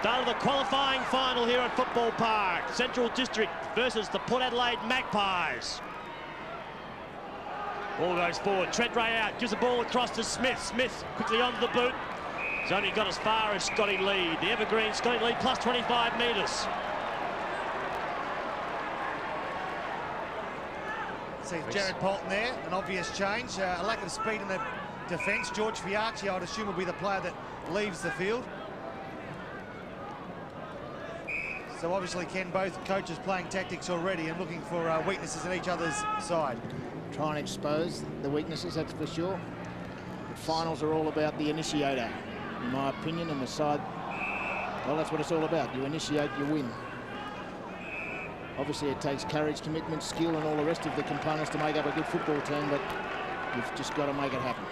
Start of the qualifying final here at Football Park. Central District versus the Port Adelaide Magpies. Ball goes forward. Treadray out. Gives the ball across to Smith. Smith quickly onto the boot. He's only got as far as Scotty Lee. The evergreen Scotty Lee plus 25 metres. See Jared Polton there. An obvious change. A lack of speed in the defence. George Fiacci, I'd assume, will be the player that leaves the field. So obviously, Ken, both coaches playing tactics already and looking for weaknesses in each other's side. Try and expose the weaknesses, that's for sure. But finals are all about the initiator, in my opinion, and the side, well, that's what it's all about. You initiate, you win. Obviously, it takes courage, commitment, skill, and all the rest of the components to make up a good football team, but you've just got to make it happen.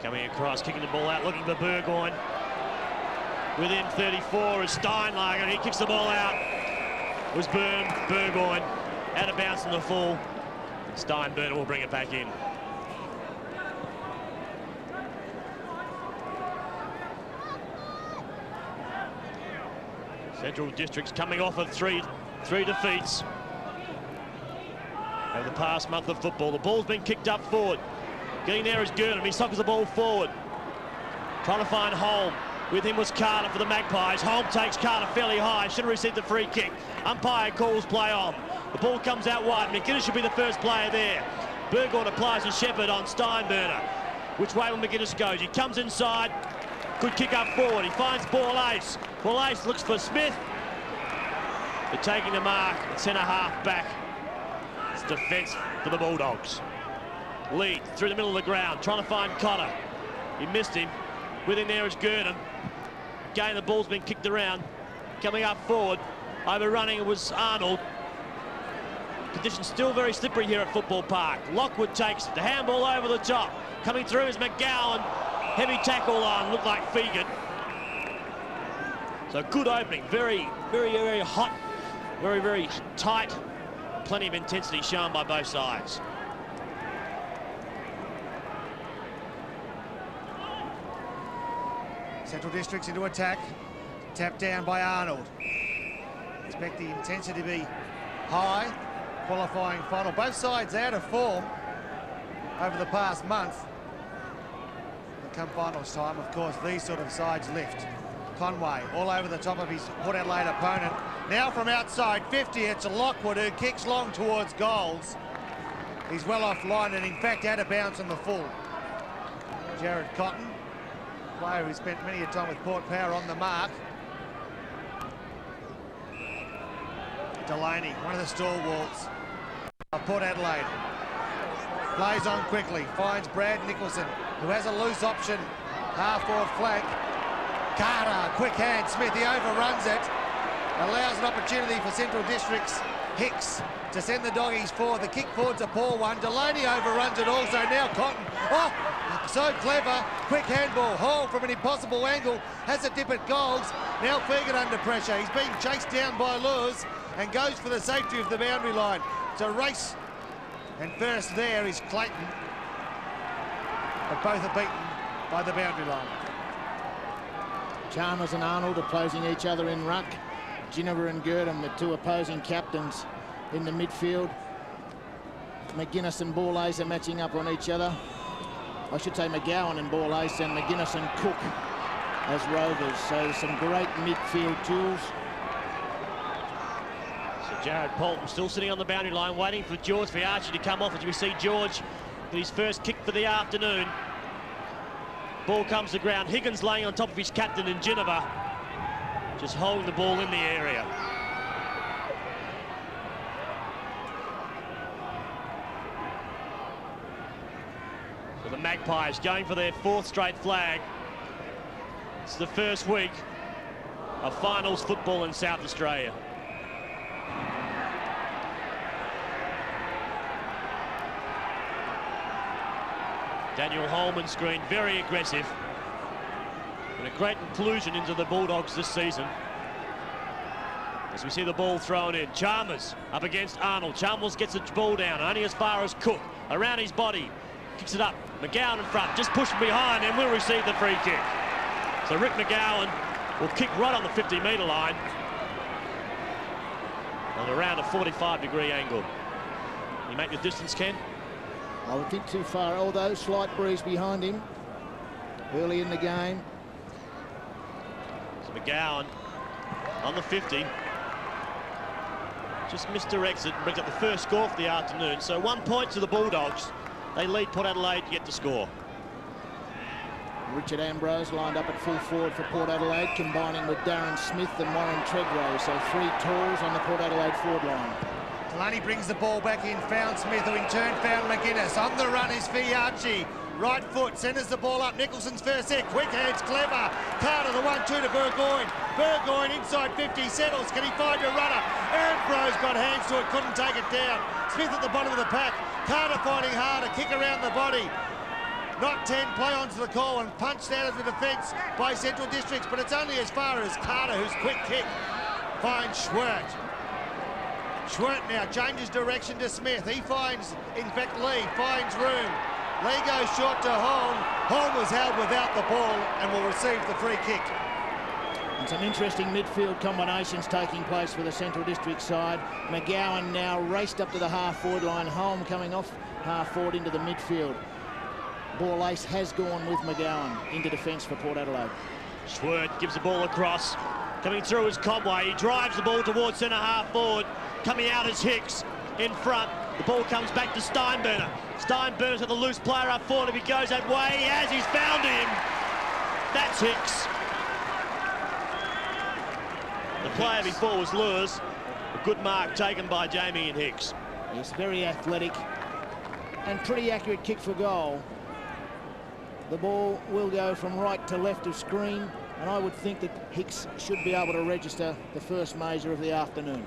Coming across, kicking the ball out, looking for Burgoyne. Within 34 is Steinlager. He kicks the ball out. It was Burgoyne. Out of bounds in the full. Steinberner will bring it back in. Central District's coming off of three defeats over the past month of football. The ball's been kicked up forward. Getting there is Gurnham. He sockers the ball forward. Trying to find Holm. With him was Carter for the Magpies. Holm takes Carter fairly high. Should have received the free kick. Umpire calls play on. The ball comes out wide. McGuinness should be the first player there. Burgoyne applies a shepherd on Steinberner. Which way will McGuinness go? He comes inside. Good kick up forward. He finds Ball Ace. Ball Ace looks for Smith. They're taking the mark. Centre half back. It's defence for the Bulldogs. Lead through the middle of the ground. Trying to find Cotter. He missed him. With him there is Gurnham. Again, the ball's been kicked around. Coming up forward. Overrunning it was Arnold. Conditions still very slippery here at Football Park. Lockwood takes the handball over the top. Coming through is McGowan. Heavy tackle on. Looked like Fegan. So good opening. Very, very, very hot. Very, very tight. Plenty of intensity shown by both sides. Central District's into attack. Tapped down by Arnold. Expect the intensity to be high. Qualifying final. Both sides out of form over the past month. And come finals time, of course, these sort of sides lift. Conway all over the top of his Port Adelaide opponent. Now from outside 50, it's Lockwood who kicks long towards goals. He's well offline and in fact out of bounds on the full. Jared Cotton, player who spent many a time with Port Power, on the mark. Delaney, one of the stalwarts of Port Adelaide. Plays on quickly, finds Brad Nicholson, who has a loose option, half-forward flank. Carter, quick hand, Smith, he overruns it. Allows an opportunity for Central District's Hicks to send the doggies forward. The kick forward's a poor one. Delaney overruns it also. Now Cotton. Oh, so clever. Quick handball. Hall from an impossible angle. Has a dip at goals. Now Fegan under pressure. He's being chased down by Lewis and goes for the safety of the boundary line. It's a race. And first there is Clayton. But both are beaten by the boundary line. Chalmers and Arnold opposing each other in ruck. Ginniver and Gurdon, the two opposing captains in the midfield. McGuinness and Ball Ace are matching up on each other. I should say McGowan and Ball Ace, and McGuinness and Cook as rovers. So some great midfield tools. Jared Polton still sitting on the boundary line, waiting for George Fiarchi to come off as we see George with his first kick for the afternoon. Ball comes to ground. Higgins laying on top of his captain in Ginniver, just holding the ball in the area. So the Magpies going for their 4th straight flag. It's the first week of finals football in South Australia. Daniel Holman screen, very aggressive. And a great inclusion into the Bulldogs this season. As we see the ball thrown in. Chalmers up against Arnold. Chalmers gets the ball down, only as far as Cook. Around his body. Kicks it up. McGowan in front, just pushing behind and will receive the free kick. So Rick McGowan will kick right on the 50-metre line. And around a 45-degree angle. Can you make the distance, Ken? I would think too far, although slight breeze behind him early in the game. So McGowan on the 50. Just misdirects it and brings up the first score for the afternoon. So 1 point to the Bulldogs. They lead Port Adelaide to get the score. Richard Ambrose lined up at full forward for Port Adelaide, combining with Darren Smith and Warren Tredrow. So 3 tools on the Port Adelaide forward line. Delaney brings the ball back in, found Smith, who in turn found McGuinness. On the run is Fiarchi. Right foot, centres the ball up. Nicholson's first set, quick hands, clever. Carter, the 1-2 to Burgoyne. Burgoyne inside 50, settles. Can he find a runner? Ambrose got hands to it, couldn't take it down. Smith at the bottom of the pack. Carter finding harder, kick around the body. Not 10, play onto the call and punched out of the defence by Central Districts, but it's only as far as Carter, whose quick kick finds Schwert. Schwert now changes direction to Smith. He finds, in fact, Lee finds room. Lee goes short to Holm. Holm was held without the ball and will receive the free kick. And some interesting midfield combinations taking place for the Central District side. McGowan now raced up to the half-forward line. Holm coming off half-forward into the midfield. Ball ace has gone with McGowan into defence for Port Adelaide. Schwert gives the ball across. Coming through is Conway. He drives the ball towards centre half-forward. Coming out is Hicks in front. The ball comes back to Steinburner. Steinburner's got the loose player up forward. If he goes that way, he has. He's found him. That's Hicks. The player before was Lewis. A good mark taken by Jamie and Hicks. He's very athletic and pretty accurate kick for goal. The ball will go from right to left of screen, and I would think that Hicks should be able to register the first major of the afternoon.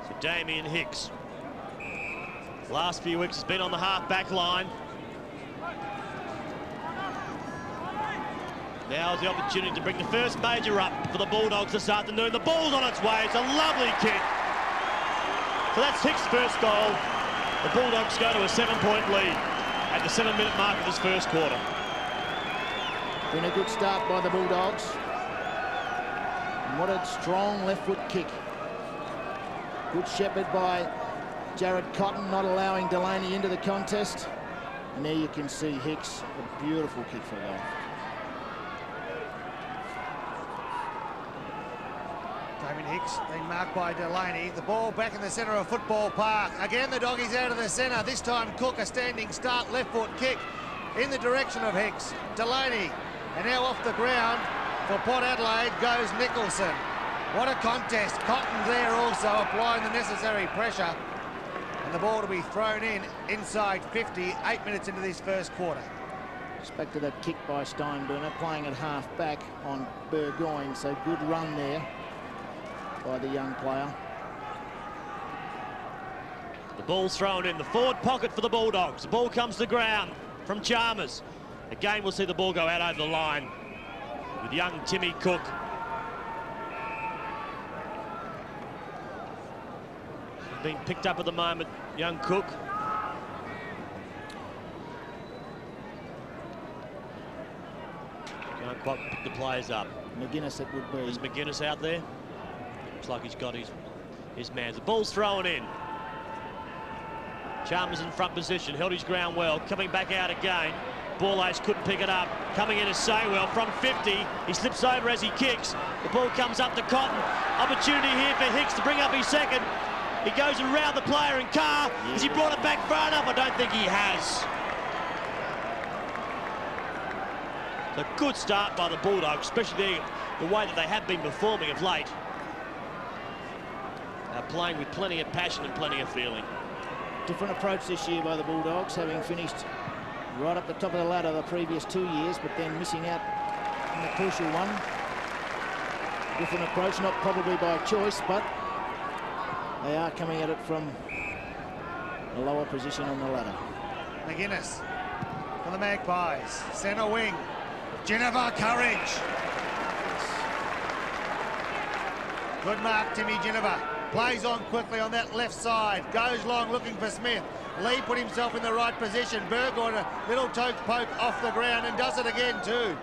So Damien Hicks, last few weeks has been on the half-back line. Now is the opportunity to bring the first major up for the Bulldogs this afternoon. The ball's on its way. It's a lovely kick. So that's Hicks' first goal. The Bulldogs go to a 7-point lead at the 7-minute mark of this first quarter. Been a good start by the Bulldogs. And what a strong left foot kick. Good shepherd by Jared Cotton, not allowing Delaney into the contest. And there you can see Hicks, a beautiful kick for goal. Damien Hicks being marked by Delaney. The ball back in the centre of Football Park. Again, the doggies out of the centre. This time Cook, a standing start, left foot kick in the direction of Hicks. Delaney, and now off the ground for Port Adelaide goes Nicholson. What a contest. Cotton there also applying the necessary pressure. And the ball to be thrown in inside 50, 8 minutes into this first quarter. Just back to that kick by Steinburner, playing at half back on Burgoyne. So good run there by the young player. The ball's thrown in the forward pocket for the Bulldogs. The ball comes to ground from Chalmers. Again, we'll see the ball go out over the line with young Timmy Cook. Being picked up at the moment, young Cook. Can't quite pick the players up. McGuinness it would be. Is McGuinness out there? Looks like he's got his man. The ball's thrown in. Chalmers in front position, held his ground well, coming back out again. Borlase couldn't pick it up. Coming in is Saywell from 50. He slips over as he kicks. The ball comes up to Cotton. Opportunity here for Hicks to bring up his second. He goes around the player and Carr. Has he brought it back far enough? I don't think he has. A good start by the Bulldogs, especially the way that they have been performing of late. They're playing with plenty of passion and plenty of feeling. Different approach this year by the Bulldogs, having finished right up the top of the ladder the previous 2 years, but then missing out in the crucial one. Different approach, not probably by choice, but they are coming at it from a lower position on the ladder. McGuinness for the Magpies. Centre wing. Ginniver, courage. Good mark, Timmy Ginniver. Plays on quickly on that left side. Goes long looking for Smith. Lee put himself in the right position. Burgoyne a little toe poke off the ground and does it again too.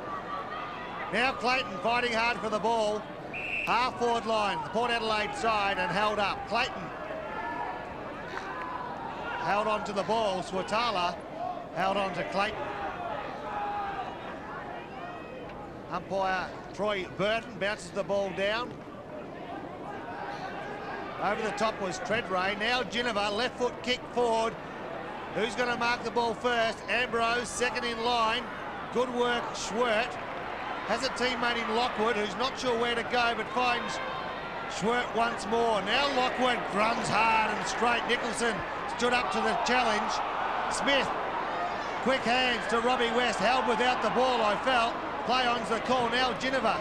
Now Clayton fighting hard for the ball. Half-forward line, the Port Adelaide side, and held up. Clayton held on to the ball. Swatala held on to Clayton. Umpire Troy Burton bounces the ball down. Over the top was Treadray. Now Ginniver, left foot kick forward. Who's going to mark the ball first? Ambrose, second in line. Good work, Schwert. Has a teammate in Lockwood who's not sure where to go, but finds Schwert once more. Now Lockwood runs hard and straight. Nicholson stood up to the challenge. Smith, quick hands to Robbie West. Held without the ball, I felt. Play on's the call. Now Ginniver,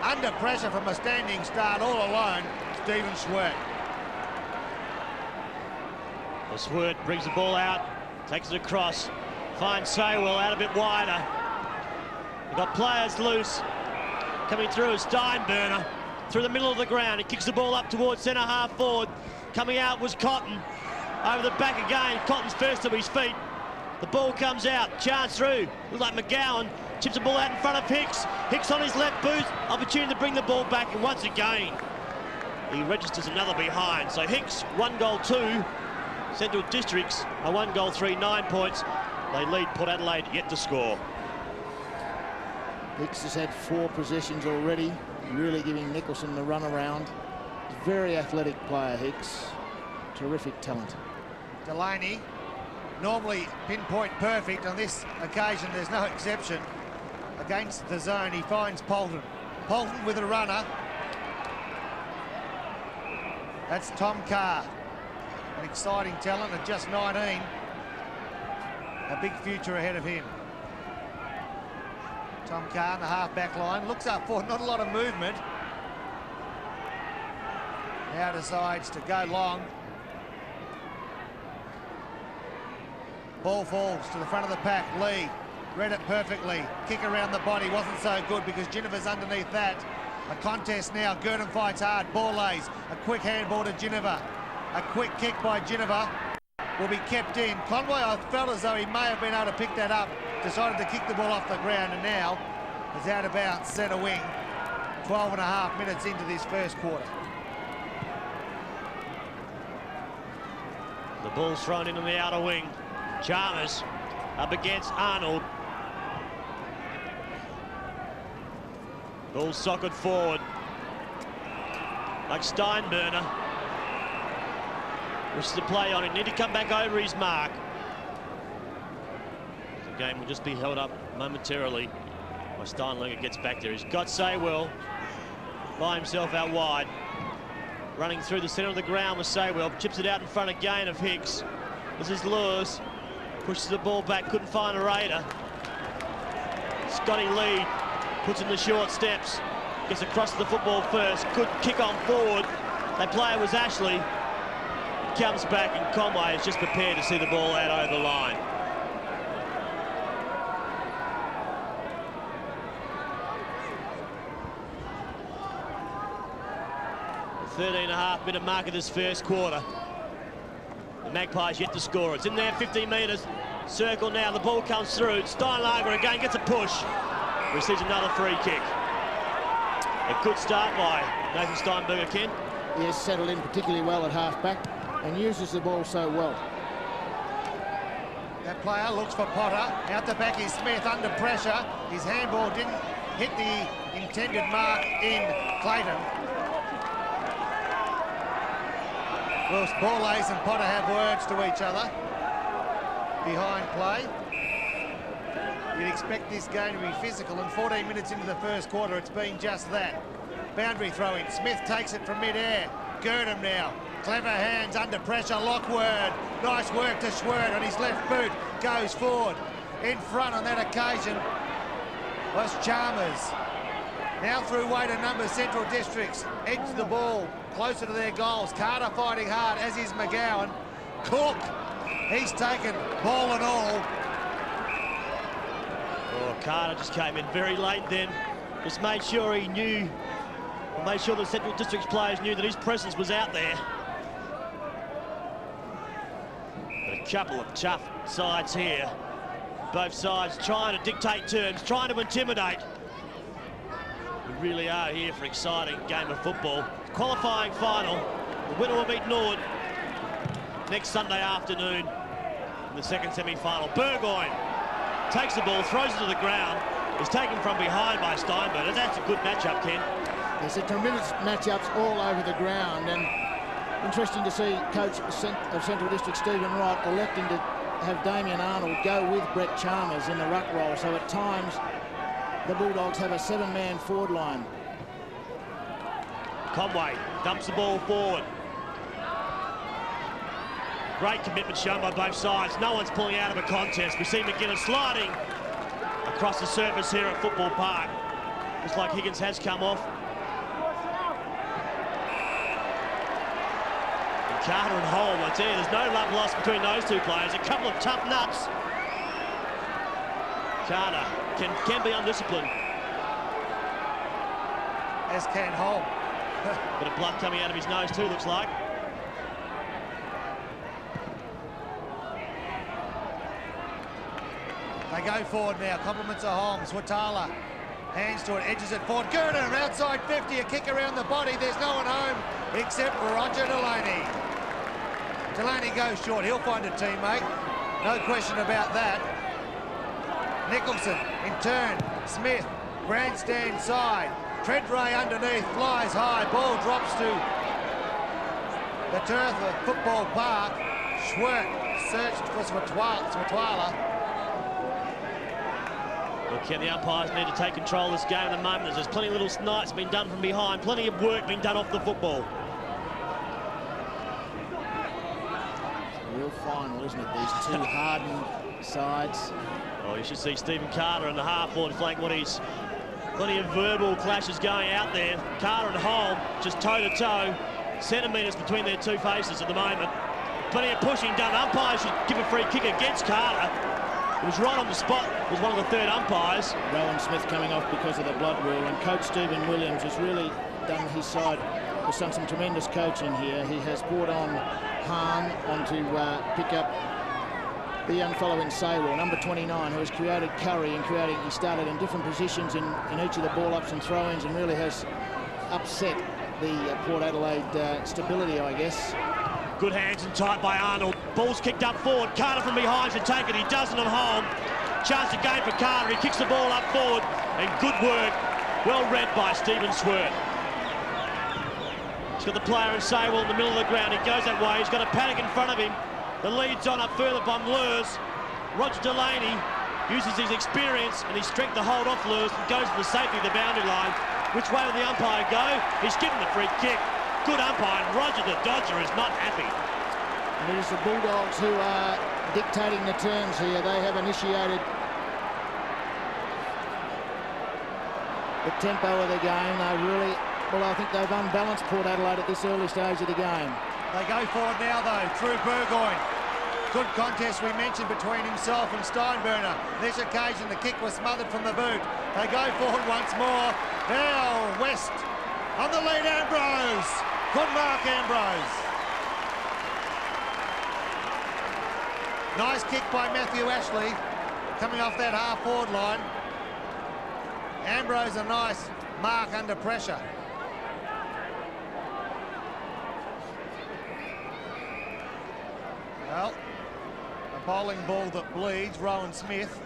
under pressure from a standing start all alone. Stephen Schwert. Well, Schwert brings the ball out, takes it across, finds Saywell out a bit wider. We've got players loose. Coming through is Steinburner through the middle of the ground. He kicks the ball up towards centre half forward. Coming out was Cotton. Over the back again. Cotton's first to his feet. The ball comes out. Chance through. Looks like McGowan chips the ball out in front of Hicks. Hicks on his left boot. Opportunity to bring the ball back. And once again, he registers another behind. So Hicks, 1 goal 2. Central Districts a 1 goal 3, 9 points. They lead Port Adelaide yet to score. Hicks has had 4 possessions already, really giving Nicholson the run around. Very athletic player, Hicks. Terrific talent. Delaney, normally pinpoint perfect. On this occasion, there's no exception. Against the zone, he finds Polton. Polton with a runner. That's Tom Carr. An exciting talent at just 19. A big future ahead of him. Tom Carr in the half-back line. Looks up for not a lot of movement. Now decides to go long. Ball falls to the front of the pack. Lee read it perfectly. Kick around the body wasn't so good because Ginniver's underneath that. A contest now. Gurdon fights hard. Borlase. A quick handball to Ginniver. A quick kick by Ginniver will be kept in. Conway, I felt as though he may have been able to pick that up. Decided to kick the ball off the ground and now is out of bounds, centre wing. 12.5 minutes into this first quarter. The ball's thrown in on the outer wing. Chalmers up against Arnold. Ball socked forward. Like Steinburner. Wishes to play on it. Need to come back over his mark. The game will just be held up momentarily while Steinlinger gets back there. He's got Saywell by himself out wide. Running through the centre of the ground with Saywell. Chips it out in front again of Hicks. This is Lewis. Pushes the ball back. Couldn't find a Raider. Scotty Lee puts in the short steps. Gets across to the football first. Good kick on forward. That player was Ashley. Comes back and Conway is just prepared to see the ball out over the line. 13.5-minute mark of this first quarter. The Magpies yet to score. It's in there, 15 metres. Circle now, the ball comes through. Steinlager again gets a push. Receives another free kick. A good start by Nathan Steinberger, Ken. He has settled in particularly well at half-back and uses the ball so well. That player looks for Potter. Out the back is Smith under pressure. His handball didn't hit the intended mark in Clayton. Whilst Borlase and Potter have words to each other behind play. You'd expect this game to be physical, and 14 minutes into the first quarter, it's been just that. Boundary throw in. Smith takes it from mid-air. Girdham now. Clever hands under pressure. Lockwood. Nice work to Schwert on his left boot. Goes forward. In front on that occasion was Chalmers. Now through weight and number, Central Districts edge the ball closer to their goals. Carter fighting hard, as is McGowan. Cook, he's taken ball and all. Oh, Carter just came in very late then. Just made sure he knew, or made sure the Central Districts players knew that his presence was out there. But a couple of tough sides here. Both sides trying to dictate terms, trying to intimidate. We really are here for an exciting game of football. Qualifying final. The winner will meet Nord next Sunday afternoon in the second semi-final. Burgoyne takes the ball, throws it to the ground. Is taken from behind by Steinberg. That's a good matchup, Ken. There's a tremendous matchups all over the ground, and interesting to see coach of Central District Stephen Wright electing to have Damien Arnold go with Brett Chalmers in the ruck role. So at times the Bulldogs have a 7-man forward line. Conway dumps the ball forward. Great commitment shown by both sides. No one's pulling out of a contest. We see McGuinness sliding across the surface here at Football Park. Looks like Higgins has come off. And Carter and Holm, I tell you, there's no love lost between those two players. A couple of tough nuts. Carter can be undisciplined. As can Holm. Bit of blood coming out of his nose too, looks like. They go forward now. Compliments of Holmes. Watala hands to it, edges it forward. Girdham outside 50, a kick around the body. There's no one home except Roger Delaney. Delaney goes short. He'll find a teammate. No question about that. Nicholson in turn. Smith, grandstand side. Treadray underneath, flies high. Ball drops to the turf of Football Park. Schwert searched for Swatwala. Well, Ken, the umpires need to take control of this game at the moment. There's plenty of little snites being done from behind, plenty of work being done off the football. It's a real final, isn't it? These two hardened sides. Oh, you should see Stephen Carter in the half-forward flank. Plenty of verbal clashes going out there. Carter and Holm just toe-to-toe. Centimetres between their two faces at the moment. Plenty of pushing done. Umpires should give a free kick against Carter. It was right on the spot. It was one of the third umpires. Rowan Smith coming off because of the blood rule, and coach Stephen Williams has really done his side. Has done some tremendous coaching here. He has brought on Hahn on to pick up the young fellow in Saywell, number 29, who has created curry and he started in different positions in each of the ball ups and throw-ins, and really has upset the Port Adelaide stability, I guess. Good hands and tight by Arnold. Ball's kicked up forward. Carter from behind should take it. He doesn't at home. Chance again for Carter. He kicks the ball up forward. And good work. Well read by Stephen Schwert. He's got the player in Saywell in the middle of the ground. He goes that way. He's got a paddock in front of him. The lead's on up further by Lurs. Roger Delaney uses his experience and his strength to hold off Lurs and goes for the safety of the boundary line. Which way will the umpire go? He's given the free kick. Good umpire, and Roger the Dodger is not happy. And it is the Bulldogs who are dictating the terms here. They have initiated the tempo of the game. They really, well, I think they've unbalanced Port Adelaide at this early stage of the game. They go forward now, though, through Burgoyne. Good contest we mentioned between himself and Steinberner. This occasion, the kick was smothered from the boot. They go forward once more. Now, West on the lead, Ambrose. Good mark, Ambrose. Nice kick by Matthew Ashley, coming off that half-forward line. Ambrose, a nice mark under pressure. Well, a bowling ball that bleeds, Rowan Smith,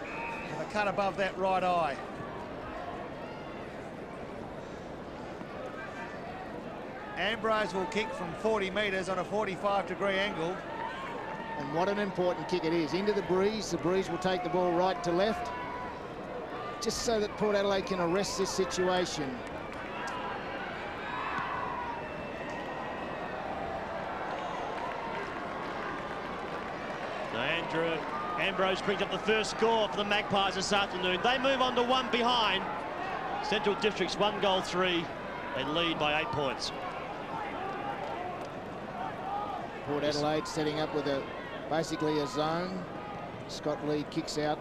and a cut above that right eye. Ambrose will kick from 40 metres on a 45-degree angle. And what an important kick it is. Into the breeze. The breeze will take the ball right to left, just so that Port Adelaide can arrest this situation. Andrew Ambrose brings up the first score for the Magpies this afternoon. They move on to one behind. Central Districts 1-3. They lead by 8 points. Port Adelaide setting up with basically a zone. Scott Lee kicks out.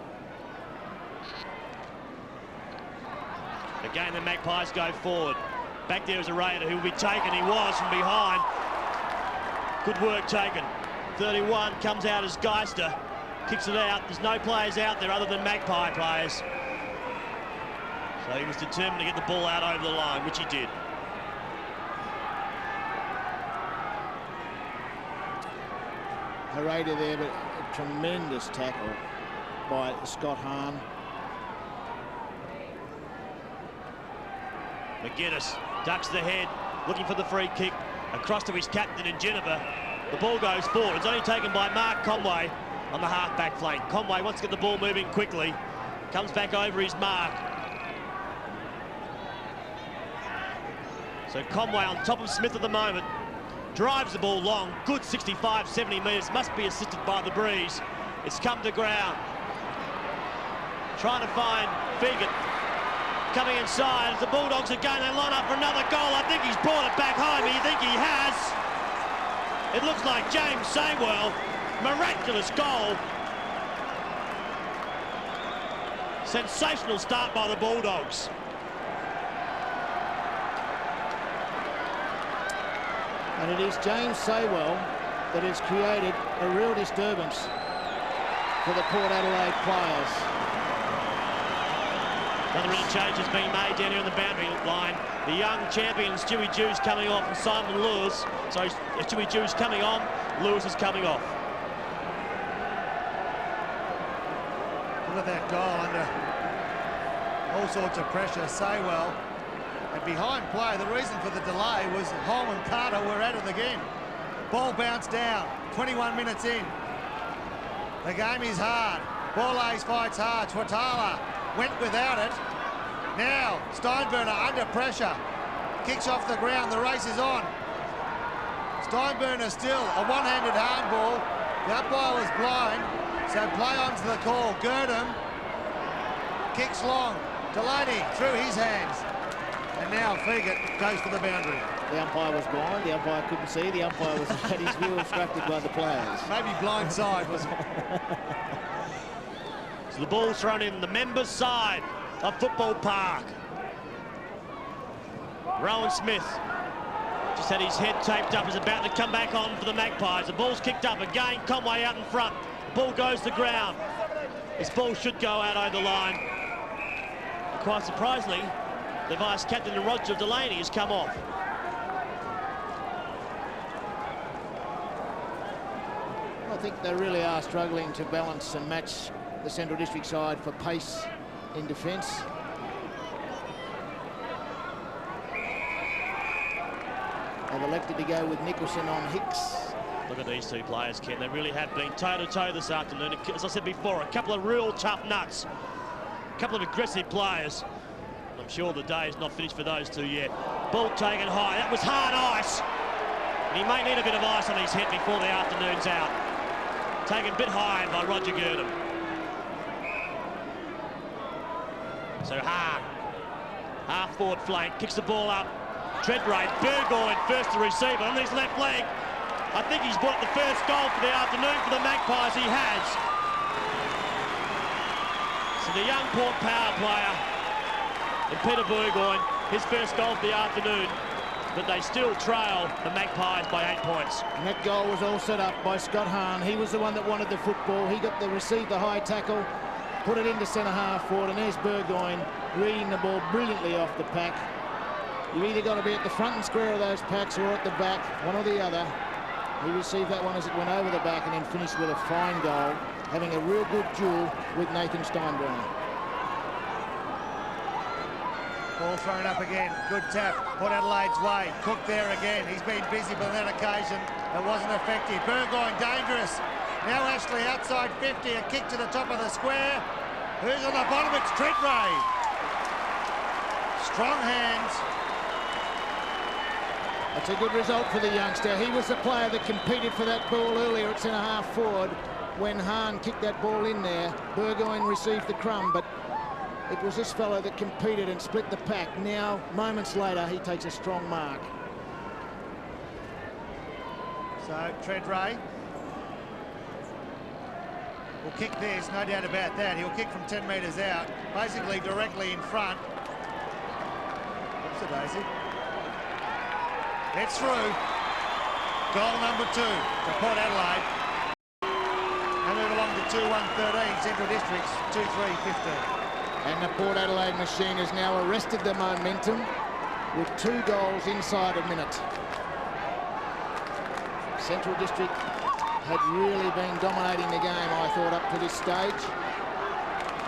Again, the Magpies go forward. Back there is a Raider who will be taken. He was from behind. Good work taken. 31 comes out as Geister. Kicks it out. There's no players out there other than Magpie players. So he was determined to get the ball out over the line, which he did. A Raider there, but a tremendous tackle by Scott Hahn. McGuinness ducks the head, looking for the free kick. Across to his captain in Geneva. The ball goes forward. It's only taken by Mark Conway on the half-back flank. Conway wants to get the ball moving quickly. Comes back over his mark. So Conway on top of Smith at the moment. Drives the ball long. Good 65, 70 metres. Must be assisted by the breeze. It's come to ground. Trying to find Fegan. Coming inside as the Bulldogs again. They line up for another goal. I think he's brought it back home. You think he has? It looks like James Saywell. Miraculous goal. Sensational start by the Bulldogs. And it is James Saywell that has created a real disturbance for the Port Adelaide players. Another written change has been made down here on the boundary line. The young champion, Stewie Dews, coming off, and Simon Lewis. So Stewie Dews coming on, Lewis is coming off. Look at that goal under all sorts of pressure. Saywell. And behind play, the reason for the delay was Holm and Carter were out of the game. Ball bounced down, 21 minutes in. The game is hard. Borlase fights hard. Twatala went without it. Now, Steinburner under pressure. Kicks off the ground, the race is on. Steinburner still, a one-handed handball. The umpire was blind, so play on's the call. Girdham kicks long. Delaney through his hands. And now Fegan goes for the boundary. The umpire was blind, the umpire couldn't see, the umpire was had his view obstructed by the players. Maybe blindside was. So the ball's thrown in the members' side of Football Park. Rowan Smith just had his head taped up, is about to come back on for the Magpies. The ball's kicked up again, Conway out in front. The ball goes to ground. This ball should go out over the line. And quite surprisingly, the vice-captain, Roger Delaney, has come off. I think they really are struggling to balance and match the Central District side for pace in defence. They've elected to go with Nicholson on Hicks. Look at these two players, Ken. They really have been toe-to-toe this afternoon. As I said before, a couple of real tough nuts. A couple of aggressive players. I'm sure the day is not finished for those two yet. Ball taken high. That was hard ice. And he may need a bit of ice on his head before the afternoon's out. Taken a bit high by Roger Girdham. So half forward flank, kicks the ball up. Treadrace, Burgoyne first to receive it on his left leg. I think he's brought the first goal for the afternoon for the Magpies. He has. So the young Port power player, and Peter Burgoyne, his first goal for the afternoon, but they still trail the Magpies by 8 points. And that goal was all set up by Scott Hahn. He was the one that wanted the football. He got the received the high tackle, put it into centre half forward, and there's Burgoyne reading the ball brilliantly off the pack. You've either got to be at the front and square of those packs or at the back, one or the other. He received that one as it went over the back and then finished with a fine goal. having a real good duel with Nathan Steinbrenner. Ball thrown up again. Good tap. Port Adelaide's way. Cook there again. He's been busy, but on that occasion it wasn't effective. Burgoyne dangerous. Now Ashley outside 50. A kick to the top of the square. Who's on the bottom? It's Treadray. Strong hands. That's a good result for the youngster. He was the player that competed for that ball earlier at centre-half forward when Hahn kicked that ball in there. Burgoyne received the crumb, but it was this fellow that competed and split the pack. Now, moments later, he takes a strong mark. So, Treadray will kick this, no doubt about that. He'll kick from 10 metres out, basically directly in front. Oops, a daisy. It's through. Goal number 2 to Port Adelaide. And move along to 2-1-13, Central Districts, 2-3-15. And the Port Adelaide machine has now arrested the momentum with 2 goals inside a minute. Central District had really been dominating the game, I thought, up to this stage.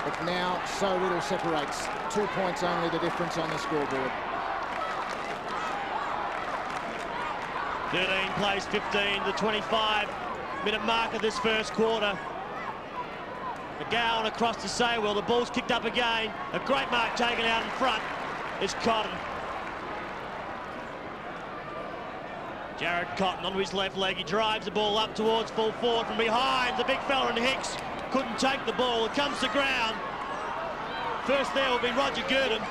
But now so little separates. 2 points only the difference on the scoreboard. 13 plays 15, the 25-minute mark of this first quarter. McGowan across to Saywell. The ball's kicked up again. A great mark taken out in front is Cotton. Jared Cotton onto his left leg. He drives the ball up towards full forward from behind. The big fella in Hicks couldn't take the ball. It comes to ground. First there will be Roger Gurdon.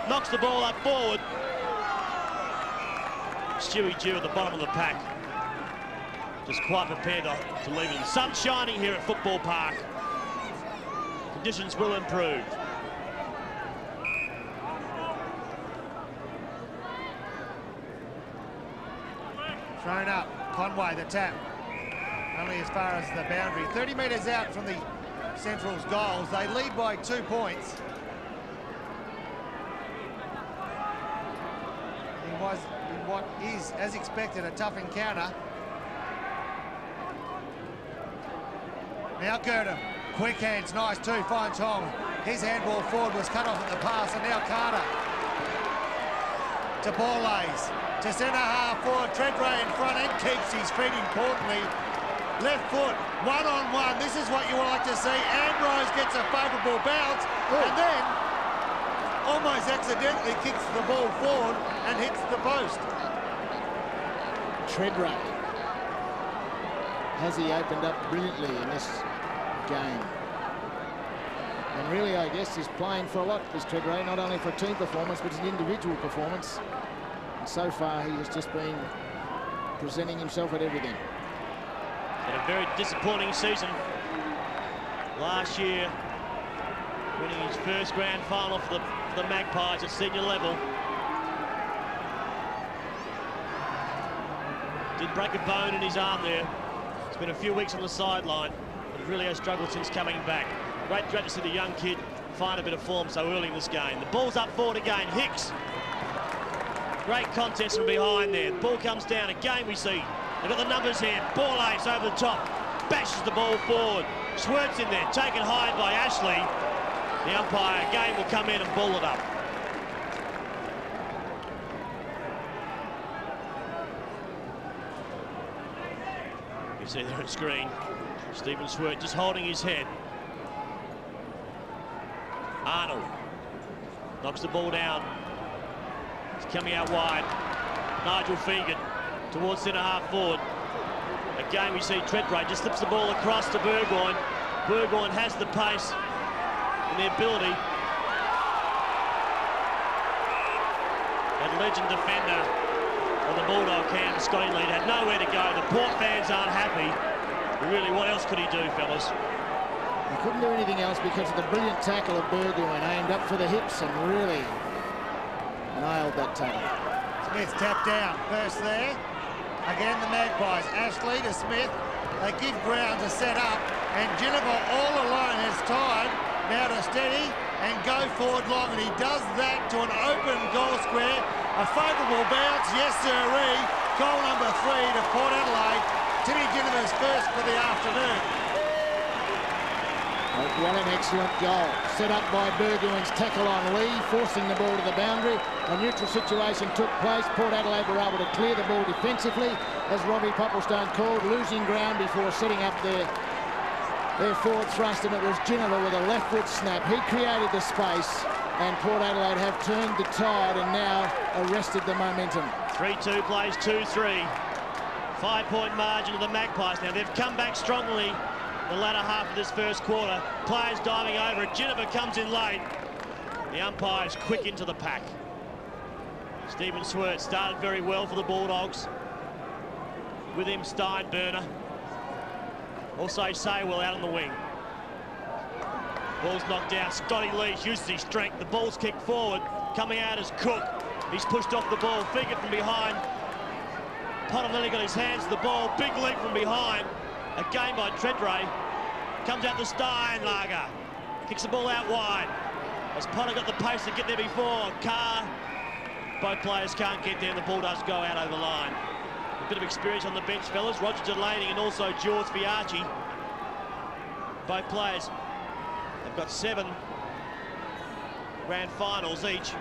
Knocks the ball up forward. Stewie Dew at the bottom of the pack. Just quite prepared to leave it. The sun's shining here at Football Park. Conditions will improve. Thrown up. Conway, the tap. Only as far as the boundary. 30 metres out from the Central's goals. They lead by 2 points. It was in what is, as expected, a tough encounter. Now Gurdon. Quick hands, nice too, finds Hong. His handball forward was cut off at the pass, and now Carter. To Borlays. To centre-half forward, Treadray in front and keeps his feet importantly. Left foot, one-on-one. This is what you would like to see. Ambrose gets a favourable bounce, and then almost accidentally kicks the ball forward and hits the post. Treadray. Has he opened up brilliantly in this game? And really, I guess, he's playing for a lot, this Treadray, not only for a team performance, but an individual performance. And so far, he has just been presenting himself at everything. Had a very disappointing season last year, winning his first grand final for the Magpies at senior level. Did break a bone in his arm there. It's been a few weeks on the sideline, but he really has struggled since coming back. Great to see the young kid find a bit of form so early in this game. The ball's up forward again. Hicks. Great contest from behind there. Ball comes down. Again we see they've got the numbers here. Ball ace over the top. Bashes the ball forward. Schwertz in there. Taken high by Ashley. The umpire again will come in and ball it up. You see there on screen. Stephen Schwertz just holding his head. Arnold knocks the ball down. It's coming out wide. Nigel Fegan towards centre-half forward. Again, we see Treadray just slips the ball across to Burgoyne. Burgoyne has the pace and the ability. That legend defender on the Bulldog camp, Scotty Lead, had nowhere to go. The Port fans aren't happy. But really, what else could he do, fellas? He couldn't do anything else because of the brilliant tackle of Burgoyne, aimed up for the hips and really nailed that tackle. Smith tapped down. First there. Again, the Magpies. Ashley to Smith. They give ground to set up. And Ginnivan all alone has time now to steady and go forward long. And he does that to an open goal square. A favourable bounce. Yes, sirree. Goal number 3 to Port Adelaide. Timmy Ginnivan's first for the afternoon. What an excellent goal. Set up by Burgoyne's tackle on Lee, forcing the ball to the boundary. A neutral situation took place. Port Adelaide were able to clear the ball defensively, as Robbie Popplestone called, losing ground before setting up their forward thrust, and it was Ginniver with a left foot snap. He created the space, and Port Adelaide have turned the tide and now arrested the momentum. 3-2 plays 2-3. 5-point margin of the Magpies. Now they've come back strongly the latter half of this first quarter. Players diving over it. Ginniver comes in late. The umpires quick into the pack. Stephen Swert started very well for the Bulldogs. With him, Steinburner. Also Saywell out on the wing. Ball's knocked out. Scotty Leach uses his strength. The ball's kicked forward. Coming out is Cook. He's pushed off the ball. Figure from behind. Pottomeli got his hands to the ball. Big leap from behind. A gain by Tredrea. Comes out to Steinlager. Kicks the ball out wide. As Potter got the pace to get there before. Carr. Both players can't get there, and the ball does go out over the line. A bit of experience on the bench, fellas. Roger Delaney and also George Fiarchi. Both players have got 7 grand finals each.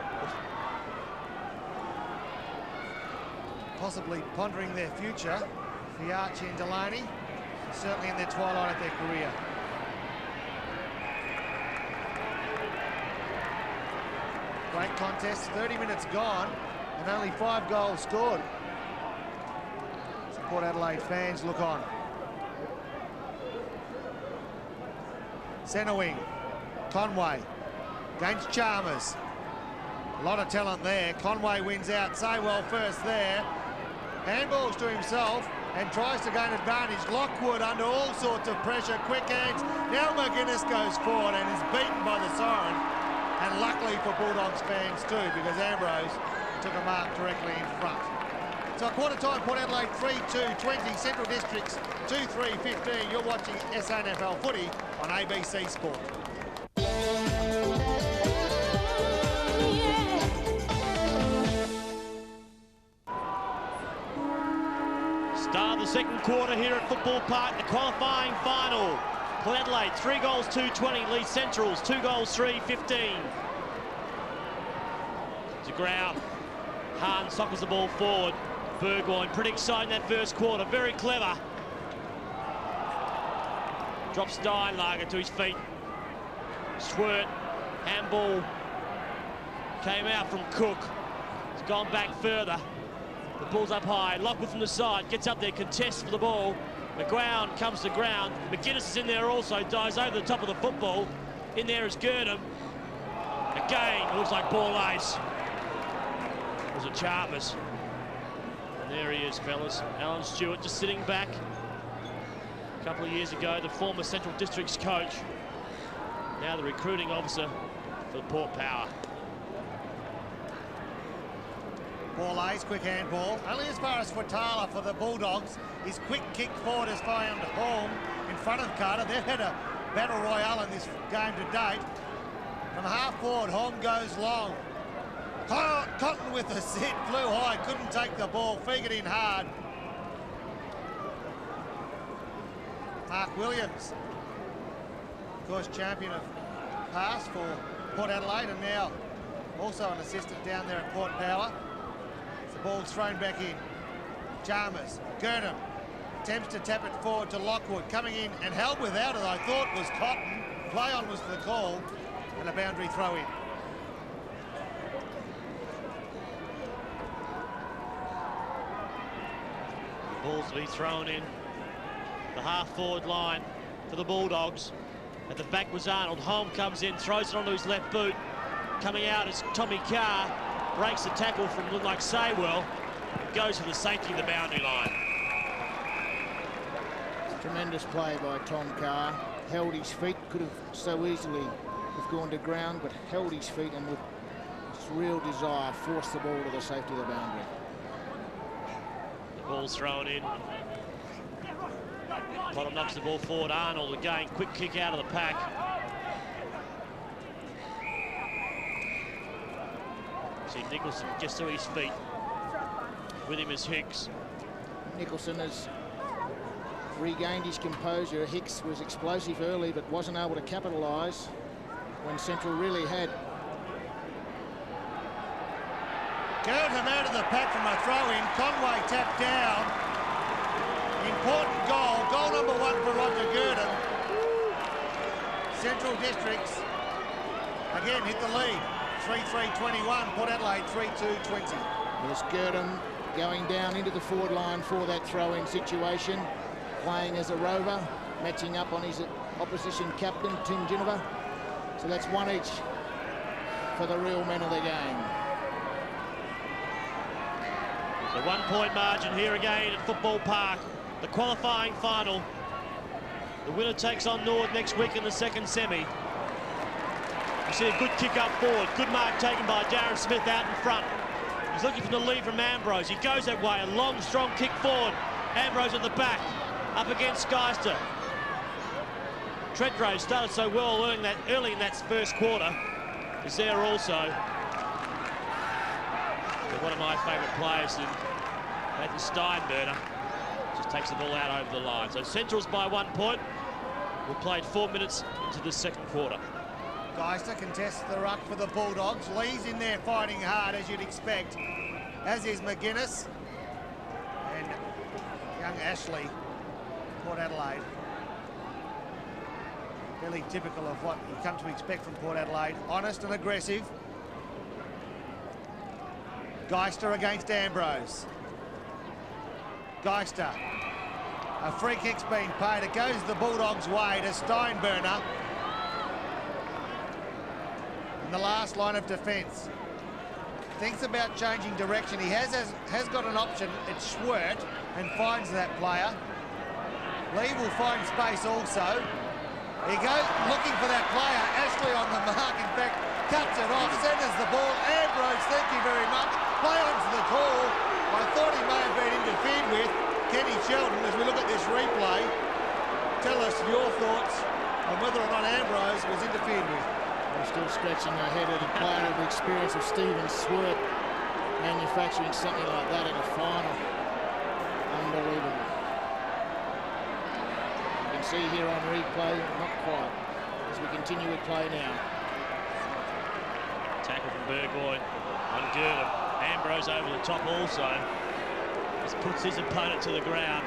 Possibly pondering their future, Fiarchi and Delaney, certainly in their twilight of their career. Great contest, 30 minutes gone, and only 5 goals scored. So Port Adelaide fans look on. Centre wing, Conway against Chalmers. A lot of talent there. Conway wins out. Saywell first there. Handballs to himself and tries to gain advantage. Lockwood under all sorts of pressure. Quick hands. Now McGuinness goes forward and is beaten by the siren. And luckily for Bulldogs fans too, because Ambrose took a mark directly in front. So quarter time, Port Adelaide 3-2, 20, Central Districts 2-3, 15. You're watching SANFL footy on ABC Sport. Start of the second quarter here at Football Park, the qualifying final. Port Adelaide, 3 goals, 2-20, lead Centrals, 2 goals, 3-15. To ground. Hahn sockers the ball forward. Burgoyne, pretty exciting that first quarter, very clever. Drops Steinlager to his feet. Swert, handball came out from Cook. It's gone back further. The ball's up high. Lockwood from the side gets up there, contests for the ball. McGowan comes to ground. McGuinness is in there also, dives over the top of the football. In there is Gurdon. Again, it looks like ball ace. It was a Chalmers. And there he is, fellas. Alan Stewart just sitting back. A couple of years ago, the former Central Districts coach. Now the recruiting officer for the Port Power. Ball A's quick handball. Only as far as Fatala for the Bulldogs. His quick kick forward has found home in front of Carter. They've had a battle royale in this game to date. From half forward, home goes long. Cotton with a sit, flew high, couldn't take the ball, figured in hard. Mark Williams, of course, champion of pass for Port Adelaide, and now also an assistant down there at Port Power. The ball's thrown back in. Chalmers, Gurnham attempts to tap it forward to Lockwood, coming in and held without it, I thought was Cotton. Play on was the call, and a boundary throw in. Ball's to be thrown in the half-forward line for the Bulldogs. At the back was Arnold. Holm comes in, throws it onto his left boot. Coming out is Tommy Carr. Breaks the tackle from look like Saywell. Goes for the safety of the boundary line. Tremendous play by Tom Carr. Held his feet, could have so easily have gone to ground, but held his feet and with real desire forced the ball to the safety of the boundary. The ball's thrown in. Bottom knocks the ball forward. Arnold again, quick kick out of the pack. See Nicholson gets to his feet. With him is Hicks. Nicholson has regained his composure. Hicks was explosive early, but wasn't able to capitalise when Central really had. Gurdon out of the pack from a throw-in. Conway tapped down. Important goal. Goal number 1 for Roger Gurdon. Central Districts again hit the lead. 3-3-21. Port Adelaide 3-2-20. There's Gurdon going down into the forward line for that throw-in situation, playing as a rover, matching up on his opposition captain, Tim Ginniver. So that's 1 each for the real men of the game. The 1-point margin here again at Football Park. The qualifying final. The winner takes on North next week in the second semi. You see a good kick up forward. Good mark taken by Darren Smith out in front. He's looking for the lead from Ambrose. He goes that way. A long, strong kick forward. Ambrose at the back. Up against Geister. Tredgrave started so well early in that first quarter. Is there also. One of my favourite players, Nathan Steinberner, just takes the ball out over the line. So Central's by 1 point. We've played 4 minutes into the second quarter. Geister contests the ruck for the Bulldogs. Lee's in there fighting hard, as you'd expect, as is McGuinness. And young Ashley, Port Adelaide. Fairly typical of what you come to expect from Port Adelaide. Honest and aggressive. Geister against Ambrose. Geister. A free kick's been paid. It goes the Bulldogs' way to Steinberner. In the last line of defence. Thinks about changing direction. He has got an option. It's Schwert and finds that player. Lee will find space also. He goes looking for that player. Ashley on the mark. In fact, cuts it off. Centres the ball. Ambrose, thank you very much. Play onto the call. I thought he may have been interfered with. Kenny Sheldon, as we look at this replay, tell us your thoughts on whether or not Ambrose was interfered with. I'm still scratching my head at a player of the experience of Stephen Swert manufacturing something like that in a final. Unbelievable. You can see here on replay, not quite, as we continue with play now. Tackle from Burgoyne on Gurdon. Ambrose over the top also. Just puts his opponent to the ground.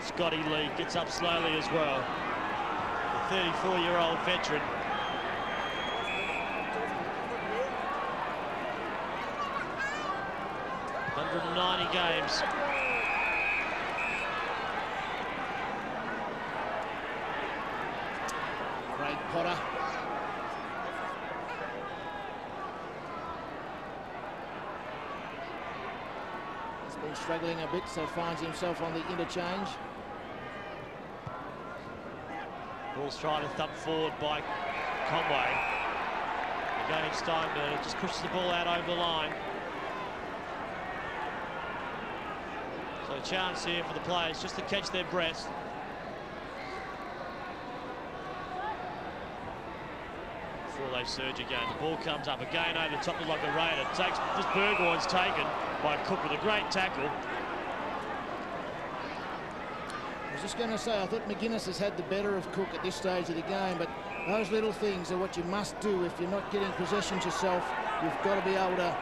Scotty Lee gets up slowly as well. The 34-year-old veteran. .190 games. Craig Potter. Been struggling a bit, so finds himself on the interchange. Ball's trying to thump forward by Conway. Again, Steinberg just pushes the ball out over the line. So a chance here for the players just to catch their breath. Before they surge again. The ball comes up again over the top like a Raider. Takes this Burgoyne's taken by Cook with a great tackle. I was just going to say, I thought McGuinness has had the better of Cook at this stage of the game, but those little things are what you must do if you're not getting possessions yourself. You've got to be able to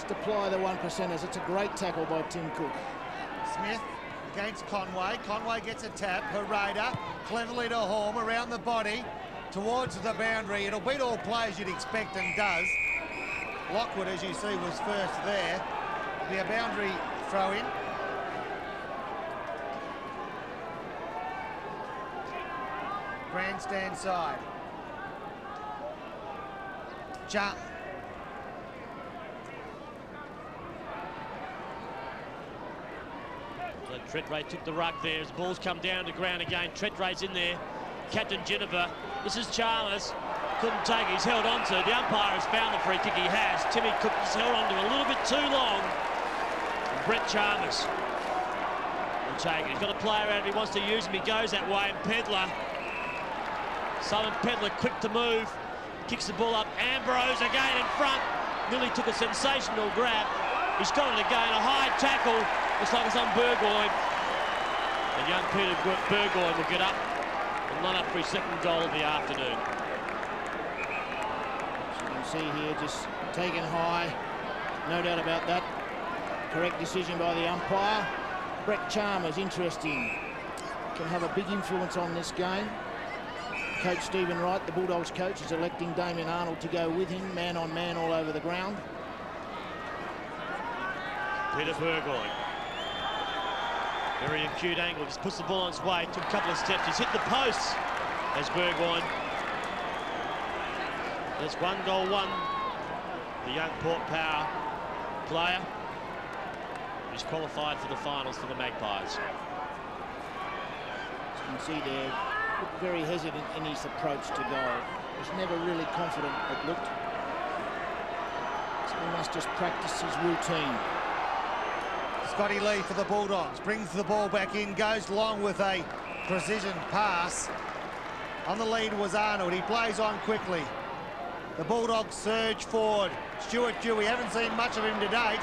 apply the 1%ers. It's a great tackle by Tim Cook. Smith against Conway. Conway gets a tap. Hereda cleverly to Horn around the body towards the boundary. It'll beat all players you'd expect and does. Lockwood, as you see, was first there. It'll be a boundary throw-in. Grandstand side. Jump. So Tredray took the ruck there as the ball's come down to ground again. Tredray's in there. Captain Ginniver. This is Chalmers. Couldn't take it. He's held on to it. The umpire has found the free kick. He has. Timmy Cook has held on to it a little bit too long. And Brett Chalmers will take it. He's got a player out if he wants to use him. He goes that way. And Pedler. Simon Pedler quick to move. Kicks the ball up. Ambrose again in front. Nearly took a sensational grab. He's got it again. A high tackle. Looks like it's on Burgoyne. And young Peter Burgoyne will get up and line up for his second goal of the afternoon. As you can see here, just taken high. No doubt about that. Correct decision by the umpire. Brett Chalmers, interesting. Can have a big influence on this game. Coach Stephen Wright, the Bulldogs coach, is electing Damien Arnold to go with him, man on man all over the ground. Peter Burgoyne. Very acute angle, just puts the ball on its way, took a couple of steps, he's hit the post as Burgoyne. There's 1-1. The young Port Power player who's qualified for the finals for the Magpies. As you can see there, looked very hesitant in his approach to goal. Was never really confident, it looked. So he must just practice his routine. Scotty Lee for the Bulldogs, brings the ball back in, goes long with a precision pass. On the lead was Arnold, he plays on quickly. The Bulldogs surge forward. Stuart Dewey, haven't seen much of him to date,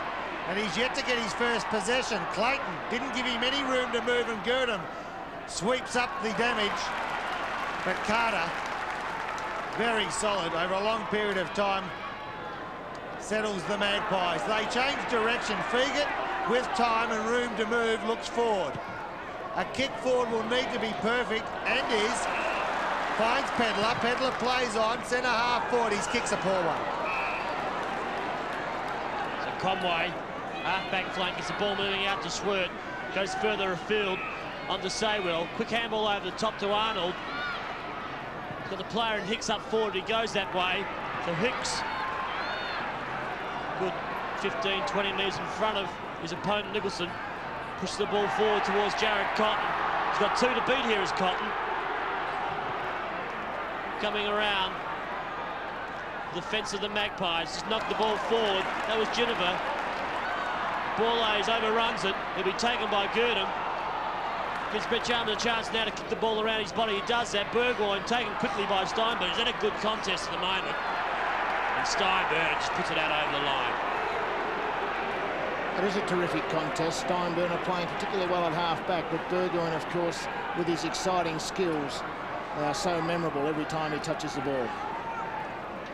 and he's yet to get his first possession. Clayton didn't give him any room to move, and Girdham sweeps up the damage. But Carter, very solid over a long period of time, settles the Magpies. They change direction. Fegan, with time and room to move, looks forward. A kick forward will need to be perfect, and is. Finds Pedler. Pedler plays on. Centre half forward. His kick's a poor one. So Conway, half-back flank, gets the ball moving out to Schwert. Goes further afield onto Saywell. Quick handball over the top to Arnold. Got the player and Hicks up forward. He goes that way. So Hicks, good 15, 20 metres in front of his opponent Nicholson. Pushes the ball forward towards Jared Cotton. He's got 2 to beat here as Cotton. Coming around the fence of the Magpies, just knocked the ball forward. That was Ginniver. Borlase overruns it. He'll be taken by Girdham. Gives Brett Chalmers a chance now to kick the ball around his body. He does that. Burgoyne taken quickly by Steinberg. He's had a good contest at the moment. And Steinberg just puts it out over the line. It is a terrific contest. Steinberg playing particularly well at half-back, but Burgoyne, of course, with his exciting skills, so memorable every time he touches the ball.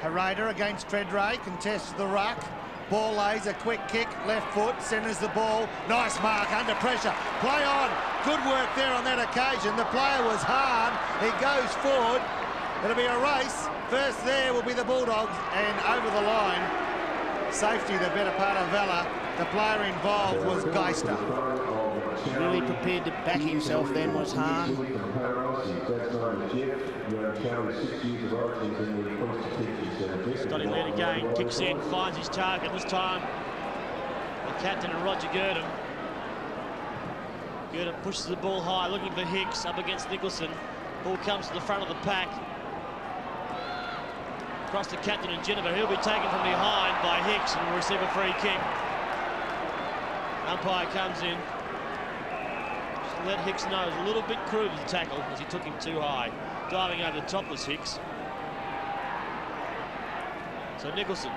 Hereda against Fedray, contests the ruck. Ball lays a quick kick, left foot, centres the ball. Nice mark, under pressure. Play on. Good work there on that occasion. The player was Hahn. He goes forward. It'll be a race. First there will be the Bulldogs, and over the line. Safety, the better part of Vella. The player involved was Geister. Really prepared to back himself then was Hahn. Scotty Lee again, kicks in, finds his target. This time the captain and Roger Girdham. Girdham pushes the ball high, looking for Hicks up against Nicholson. Ball comes to the front of the pack. Across the captain and Ginniver. He'll be taken from behind by Hicks and will receive a free kick. Umpire comes in. Just let Hicks know it's a little bit crude to tackle as he took him too high. Diving over the top was Hicks. So Nicholson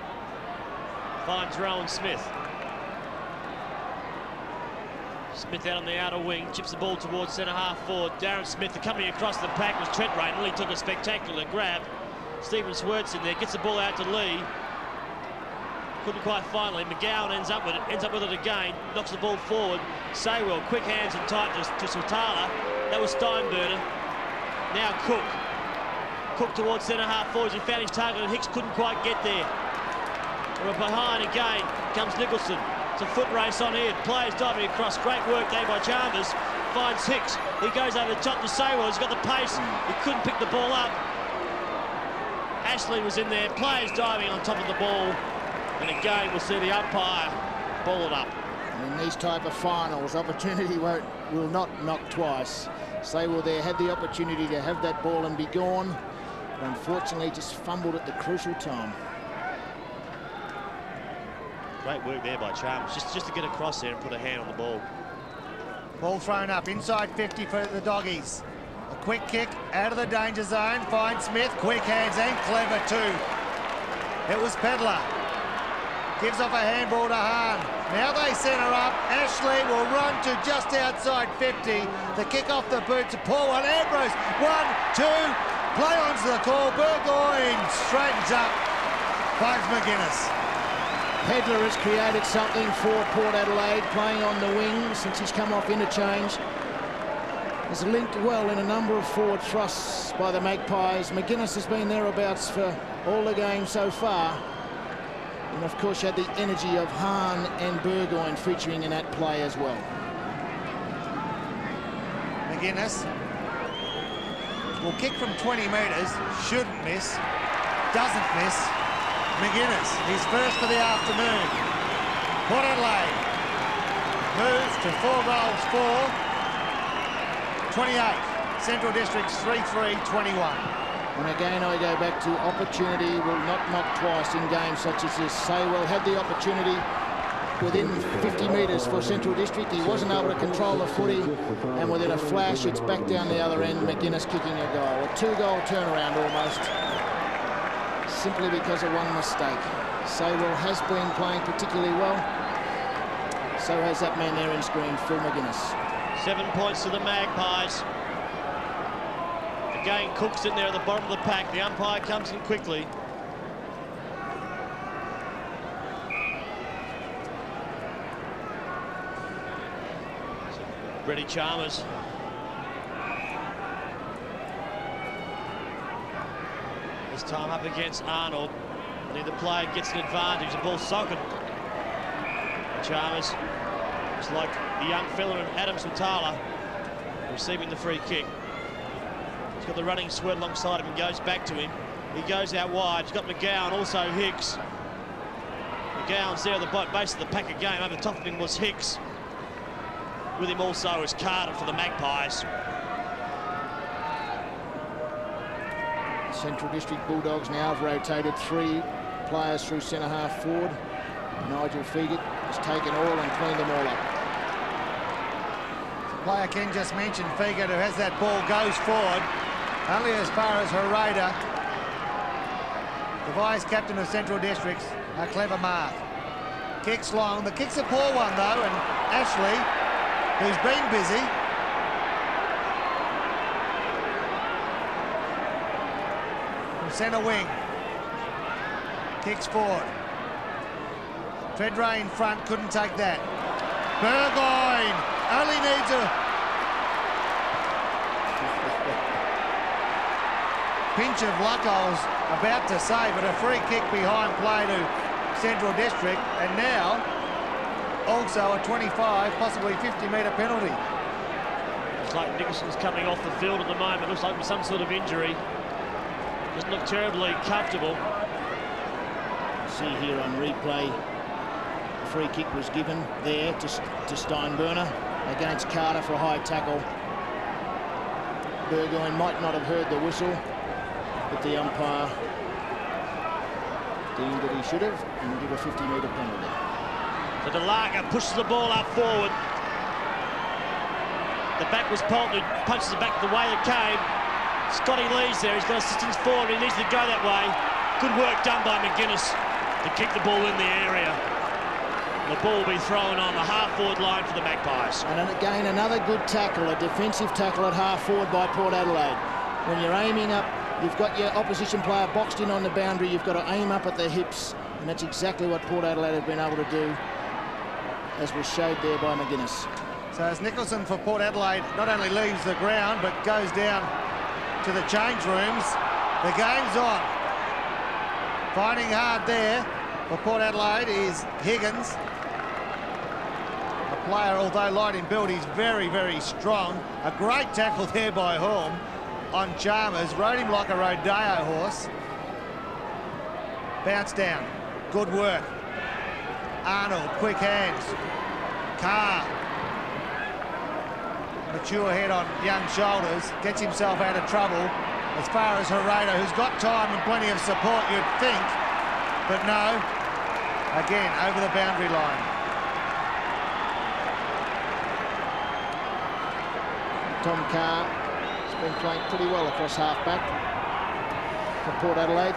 finds Rowan Smith. Smith out on the outer wing, chips the ball towards centre half forward. Darren Smith coming across the pack was Trent Raynor. He took a spectacular grab. Stephen Swert's in there, gets the ball out to Lee. Couldn't quite finally. McGowan ends up with it again. Knocks the ball forward. Saywell, quick hands and tight to Sutala. That was Steinberger. Now Cook. Cook towards centre half forward. He found his target and Hicks couldn't quite get there. We're behind again. Comes Nicholson. It's a foot race on here. Players diving across. Great work there by Chalmers. Finds Hicks. He goes over the top to Saywell. He's got the pace. He couldn't pick the ball up. Ashley was in there. Players diving on top of the ball. And again, we'll see the umpire ball it up. And in these type of finals, opportunity will not knock twice. Saywell there had the opportunity to have that ball and be gone, but unfortunately just fumbled at the crucial time. Great work there by Chalmers, just to get across there and put a hand on the ball. Ball thrown up, inside 50 for the Doggies. A quick kick out of the danger zone, finds Smith, quick hands and clever too. It was Pedler. Gives off a handball to Hahn. Now they centre up. Ashley will run to just outside 50. The kick off the boot to Paul. Ambrose. 1, 2. Play onto the call. Burgoyne straightens up. Bugs McGuinness. Pedler has created something for Port Adelaide, playing on the wing since he's come off interchange. Has linked well in a number of forward thrusts by the Magpies. McGuinness has been thereabouts for all the game so far. And of course, you had the energy of Hahn and Burgoyne featuring in that play as well. McGuinness will kick from 20 metres, shouldn't miss, doesn't miss. McGuinness, his first for the afternoon. Port Adelaide moves to 4 goals for 28. Central Districts 3-3-21. And again, I go back to opportunity will not knock twice in games such as this. Saywell had the opportunity within 50 metres for Central District. He wasn't able to control the footy, and within a flash, it's back down the other end. McGuinness kicking a goal. A 2-goal turnaround almost, simply because of one mistake. Saywell has been playing particularly well. So has that man there in screen, Phil McGuinness. 7 points to the Magpies. Again, Cook's in there at the bottom of the pack. The umpire comes in quickly. Brady Chalmers. This time up against Arnold. Neither player gets an advantage. The ball socket. Chalmers, just like the young fella in Adam Sutala, receiving the free kick. He's got the running sweat alongside him and goes back to him. He goes out wide. He's got McGowan, also Hicks. McGowan's there at the base of the pack again. Over the top of him was Hicks. With him also is Carter for the Magpies. Central District Bulldogs now have rotated 3 players through centre-half forward. Nigel Fegert has taken all and cleaned them all up. The player Ken just mentioned, Fegert, who has that ball, goes forward. Only as far as Hereda, the vice-captain of Central Districts, a clever mark. Kicks long. The kick's a poor one, though, and Ashley, who's been busy, from centre wing, kicks forward. Tredrea in front, couldn't take that. Burgoyne only needs a pinch of luck, I was about to say, but a free kick behind play to Central District, and now also a 25, possibly 50-metre penalty. Looks like Nicholson's coming off the field at the moment. Looks like with some sort of injury. Doesn't look terribly comfortable. See here on replay, a free kick was given there to Steinbrenner against Carter for a high tackle. Burgoyne might not have heard the whistle, but the umpire deemed that he should have and give a 50-metre penalty. So DeLarga pushes the ball up forward. The back was Polton, who punches it back the way it came. Scotty Lee's there, he's got assistance forward, he needs to go that way. Good work done by McGuinness to kick the ball in the area. The ball will be thrown on the half-forward line for the Magpies. And again, another good tackle, a defensive tackle at half-forward by Port Adelaide. When you're aiming up, you've got your opposition player boxed in on the boundary, you've got to aim up at the hips, and that's exactly what Port Adelaide have been able to do, as was showed there by McGuinness. So as Nicholson for Port Adelaide not only leaves the ground, but goes down to the change rooms, the game's on. Fighting hard there for Port Adelaide is Higgins. A player, although light in build, he's very, very strong. A great tackle there by Holm on Chalmers. Rode him like a rodeo horse. Bounce down. Good work. Arnold, quick hands. Carr. Mature head on young shoulders. Gets himself out of trouble. As far as Hereda, who's got time and plenty of support, you'd think. But no. Again, over the boundary line. Tom Carr has been playing pretty well across half-back for Port Adelaide.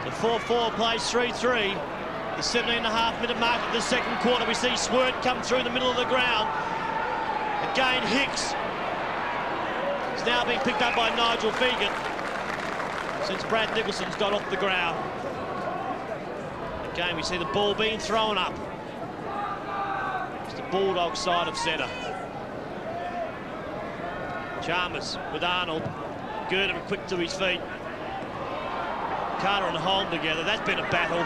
The 4-4 plays 3-3. The 17.5-minute mark of the second quarter. We see Swert come through the middle of the ground. Again, Hicks is now being picked up by Nigel Fegan since Brad Nicholson's got off the ground. Again, we see the ball being thrown up. It's the Bulldog side of centre. Chalmers with Arnold. Gurdon quick to his feet. Carter and Holm together. That's been a battle.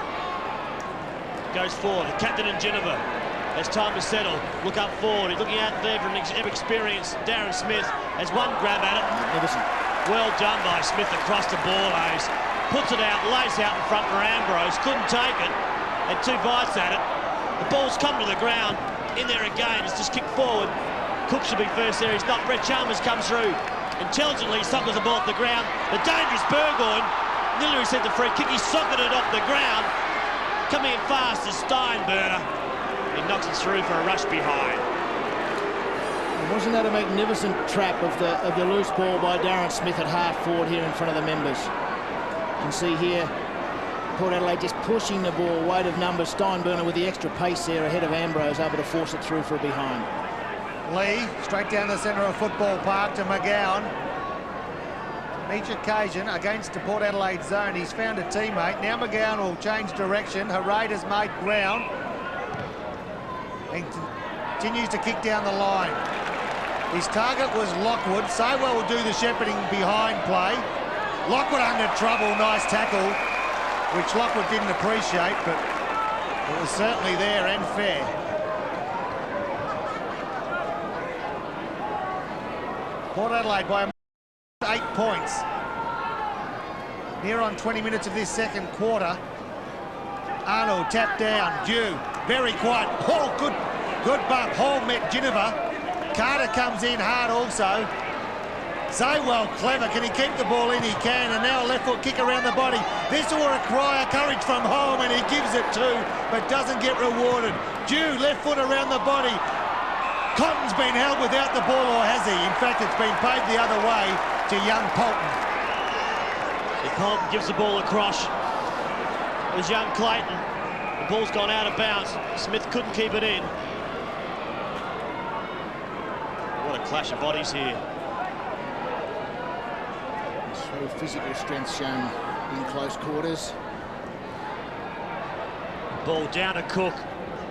Goes forward. The captain and Ginnivan. As time is settled, look up forward. He's looking out there for an experienced Darren Smith. Has one grab at it. Magnificent. Well done by Smith across the ball, Hayes. Puts it out, lays out in front for Ambrose. Couldn't take it. Had two bites at it. The ball's come to the ground. In there again. It's just kicked forward. Cook should be first there. He's not. Brett Chalmers comes through. Intelligently sockers the ball off the ground. The dangerous Burgoyne. Nearly received the free kick. He socketed it off the ground. Coming in fast is Steinburner. He knocks it through for a rush behind. Wasn't that a magnificent trap of the loose ball by Darren Smith at half forward here in front of the members? You can see here Port Adelaide just pushing the ball, weight of numbers. Steinburner with the extra pace there ahead of Ambrose, able to force it through for a behind. Lee straight down the centre of Football Park to McGowan. On each occasion against the Port Adelaide zone, he's found a teammate. Now McGowan will change direction. Harade has made ground. He continues to kick down the line. His target was Lockwood. Saywell will do the shepherding behind play. Lockwood under trouble. Nice tackle, which Lockwood didn't appreciate, but it was certainly there and fair. Port Adelaide by 8 points. Here on 20 minutes of this second quarter. Arnold tapped down. Dew very quiet. Oh, good bump. Hall met Ginnivan. Carter comes in hard also. Saywell clever. Can he keep the ball in? He can. And now a left foot kick around the body. This will require courage from Holm, and he gives it too, but doesn't get rewarded. Dew left foot around the body. Cotton's been held without the ball, or has he? In fact, it's been paid the other way to young Polton. Polton gives the ball across. It was young Clayton. The ball's gone out of bounds. Smith couldn't keep it in. What a clash of bodies here. Real physical strength shown in close quarters. Ball down to Cook.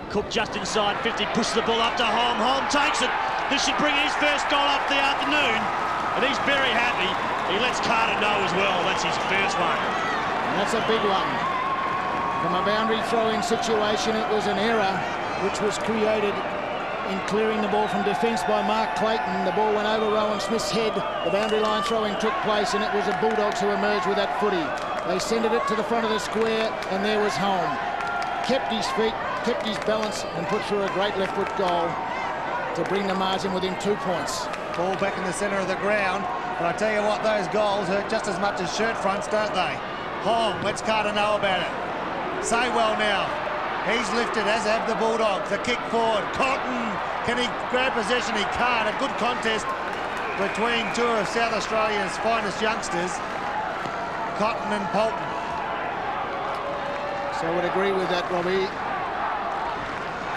Cook just inside 50, pushes the ball up to Holm. Holm takes it. This should bring his first goal of the afternoon, and he's very happy. He lets Carter know as well. That's his first one. And that's a big one. From a boundary throwing situation, it was an error which was created in clearing the ball from defence by Mark Clayton. The ball went over Rowan Smith's head. The boundary line throwing took place, and it was the Bulldogs who emerged with that footy. They sent it to the front of the square, and there was Holm. Kept his feet, kept his balance, and put through a great left foot goal to bring the margin within 2 points. Ball back in the centre of the ground, but I tell you what, those goals hurt just as much as shirt fronts, don't they? Holm lets Carter know about it. Saywell now. He's lifted, as have the Bulldogs. The kick forward. Cotton. Can he grab possession? He can't. A good contest between two of South Australia's finest youngsters, Cotton and Polton. So I would agree with that, Robbie.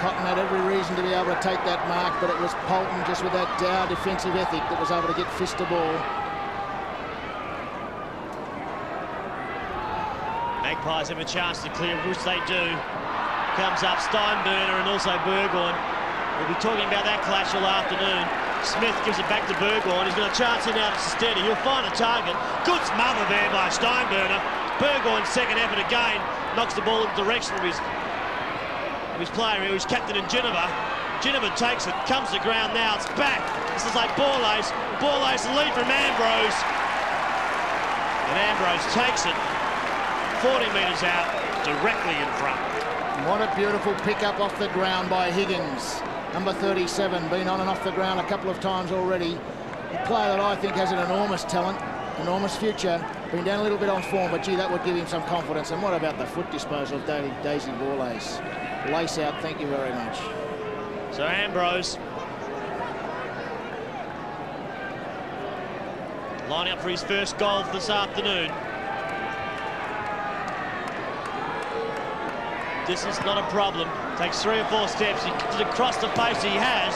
Cotton had every reason to be able to take that mark, but it was Polton just with that dour defensive ethic that was able to get fist the ball. Magpies have a chance to clear, which they do. Comes up Steinburner and also Burgoyne. We'll be talking about that clash all afternoon. Smith gives it back to Burgoyne. He's got a chance here now to steady. He'll find a target. Good smother there by Steinburner. Burgoyne's second effort again knocks the ball in the direction of his player here, his captain in Ginnivan. Ginnivan takes it, comes to ground now. It's back. This is like Borlase. Borlase lead from Ambrose. And Ambrose takes it 40 metres out, directly in front. What a beautiful pick-up off the ground by Higgins. Number 37, been on and off the ground a couple of times already. A player that I think has an enormous talent, enormous future. Been down a little bit on form, but gee, that would give him some confidence. And what about the foot disposal of Daisy Borlase? Lace out, thank you very much. So Ambrose lining up for his first goal this afternoon. This is not a problem. Takes 3 or 4 steps. He gets it across the face. He has.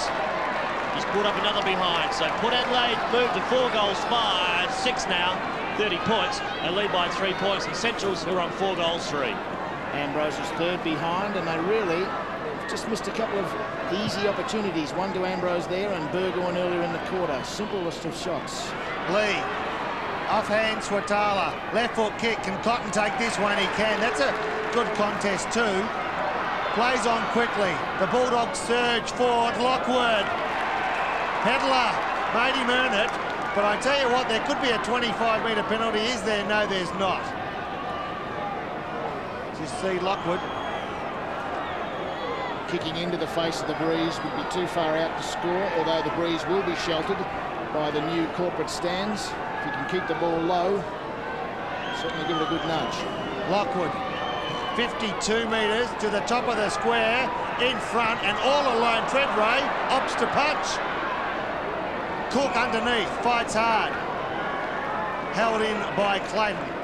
He's put up another behind. So Port Adelaide moved to 4 goals by 6 now. 30 points. They lead by 3 points. And Centrals, who are on 4 goals 3. Ambrose is 3rd behind, and they really just missed a couple of easy opportunities. One to Ambrose there, and Burgoyne earlier in the quarter. Simplest of shots. Lee. Offhand, Swatala. Left foot kick. Can Cotton take this one? He can. That's a good contest too. Plays on quickly. The Bulldogs surge forward. Lockwood. Pedler made him earn it. But I tell you what, there could be a 25-metre penalty. Is there? No, there's not. Just see Lockwood. Kicking into the face of the breeze would be too far out to score, although the breeze will be sheltered by the new corporate stands. If you can keep the ball low, certainly give it a good nudge. Lockwood, 52 metres to the top of the square, in front, and all alone. Treadray opts to punch. Cook underneath, fights hard. Held in by Clayton.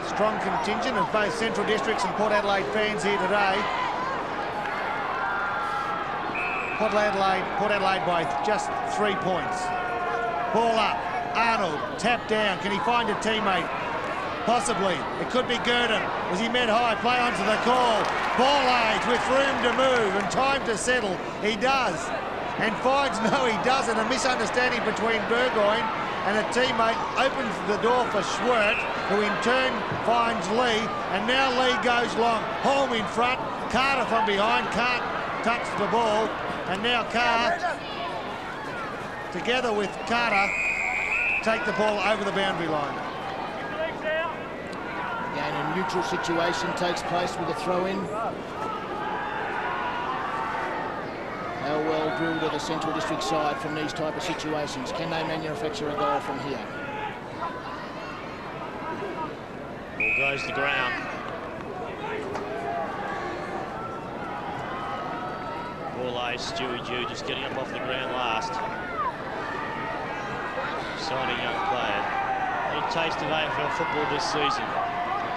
Strong contingent of both Central Districts and Port Adelaide fans here today. Port Adelaide by just 3 points. Ball up. Arnold, tap down. Can he find a teammate? Possibly. It could be Gurdon. Was he met high? Play onto the call. Ball age with room to move and time to settle. He does. And finds no, he doesn't. A misunderstanding between Burgoyne and a teammate opens the door for Schwert, who in turn finds Lee. And now Lee goes long. Holm in front. Carter from behind. Can't touch the ball. And now Carr, together with Carter, take the ball over the boundary line. Again, a neutral situation takes place with a throw-in. How well drilled are the Central District side from these type of situations? Can they manufacture a goal from here? Ball goes to ground. Ball ace, Stewie Dew just getting up off the ground last. Exciting young player. A taste of AFL football this season.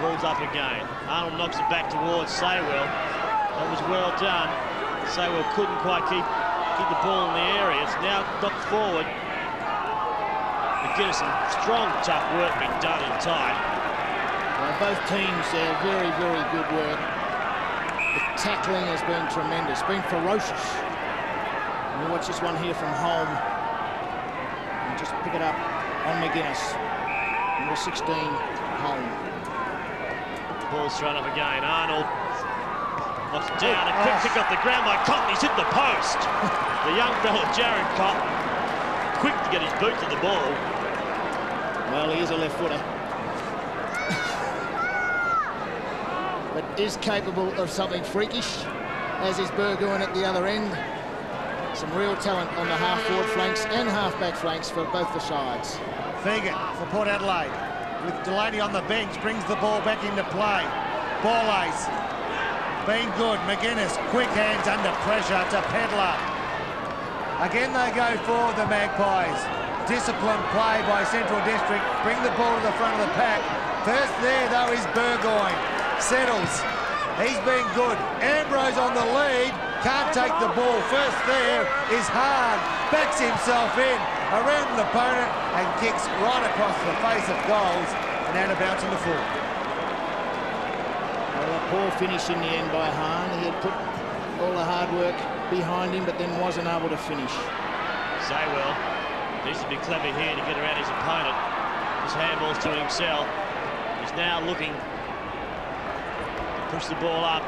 Ball's up again. Arnold knocks it back towards Saywell. That was well done. Saywell couldn't quite keep the ball in the area. It's now knocked forward. McGuinness, some strong, tough work being done in time. Well, both teams, very, very good work. The tackling has been tremendous, been ferocious. And you watch this one here from Holm. And just pick it up on McGuinness. Number 16, Holm. Ball's thrown up again. Arnold knocks it down. A quick kick off the ground by Cotton. He's hit the post. The young fella, Jared Cotton, quick to get his boot to the ball. Well, he is a left footer. But is capable of something freakish, as is Burgoyne at the other end. Some real talent on the half-forward flanks and half-back flanks for both the sides. Fegan for Port Adelaide, with Delaney on the bench, brings the ball back into play. Ball ace, been good. McGuinness, quick hands under pressure to Pedler. Again they go for the Magpies. Disciplined play by Central District, bring the ball to the front of the pack. First there though is Burgoyne. Settles. He's been good. Ambrose on the lead. Can't take the ball. First there is Hard. Backs himself in around the opponent and kicks right across the face of goals and out of bounds on the full. Well, a poor finish in the end by Hahn. He had put all the hard work behind him, but then wasn't able to finish. Saywell needs to be clever here to get around his opponent. His handball's to himself. He's now looking. Push the ball up.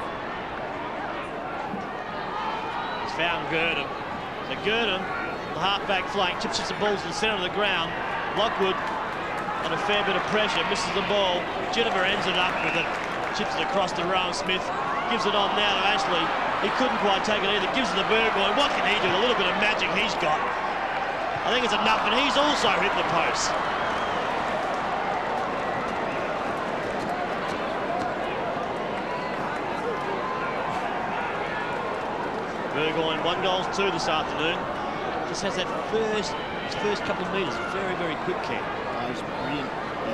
He's found Gurdon. So Gurdon, the half-back flank, chips the ball to the centre of the ground. Lockwood, on a fair bit of pressure, misses the ball. Jennifer ends it up with it. Chips it across to Rowan Smith. Gives it on now to Ashley. He couldn't quite take it either. Gives it to Burgoyne. What can he do? A little bit of magic he's got. I think it's enough, and he's also hit the post. Burgoyne 1 goal 2 this afternoon. Just has that first couple of metres. Very, very quick kick. He's brilliant.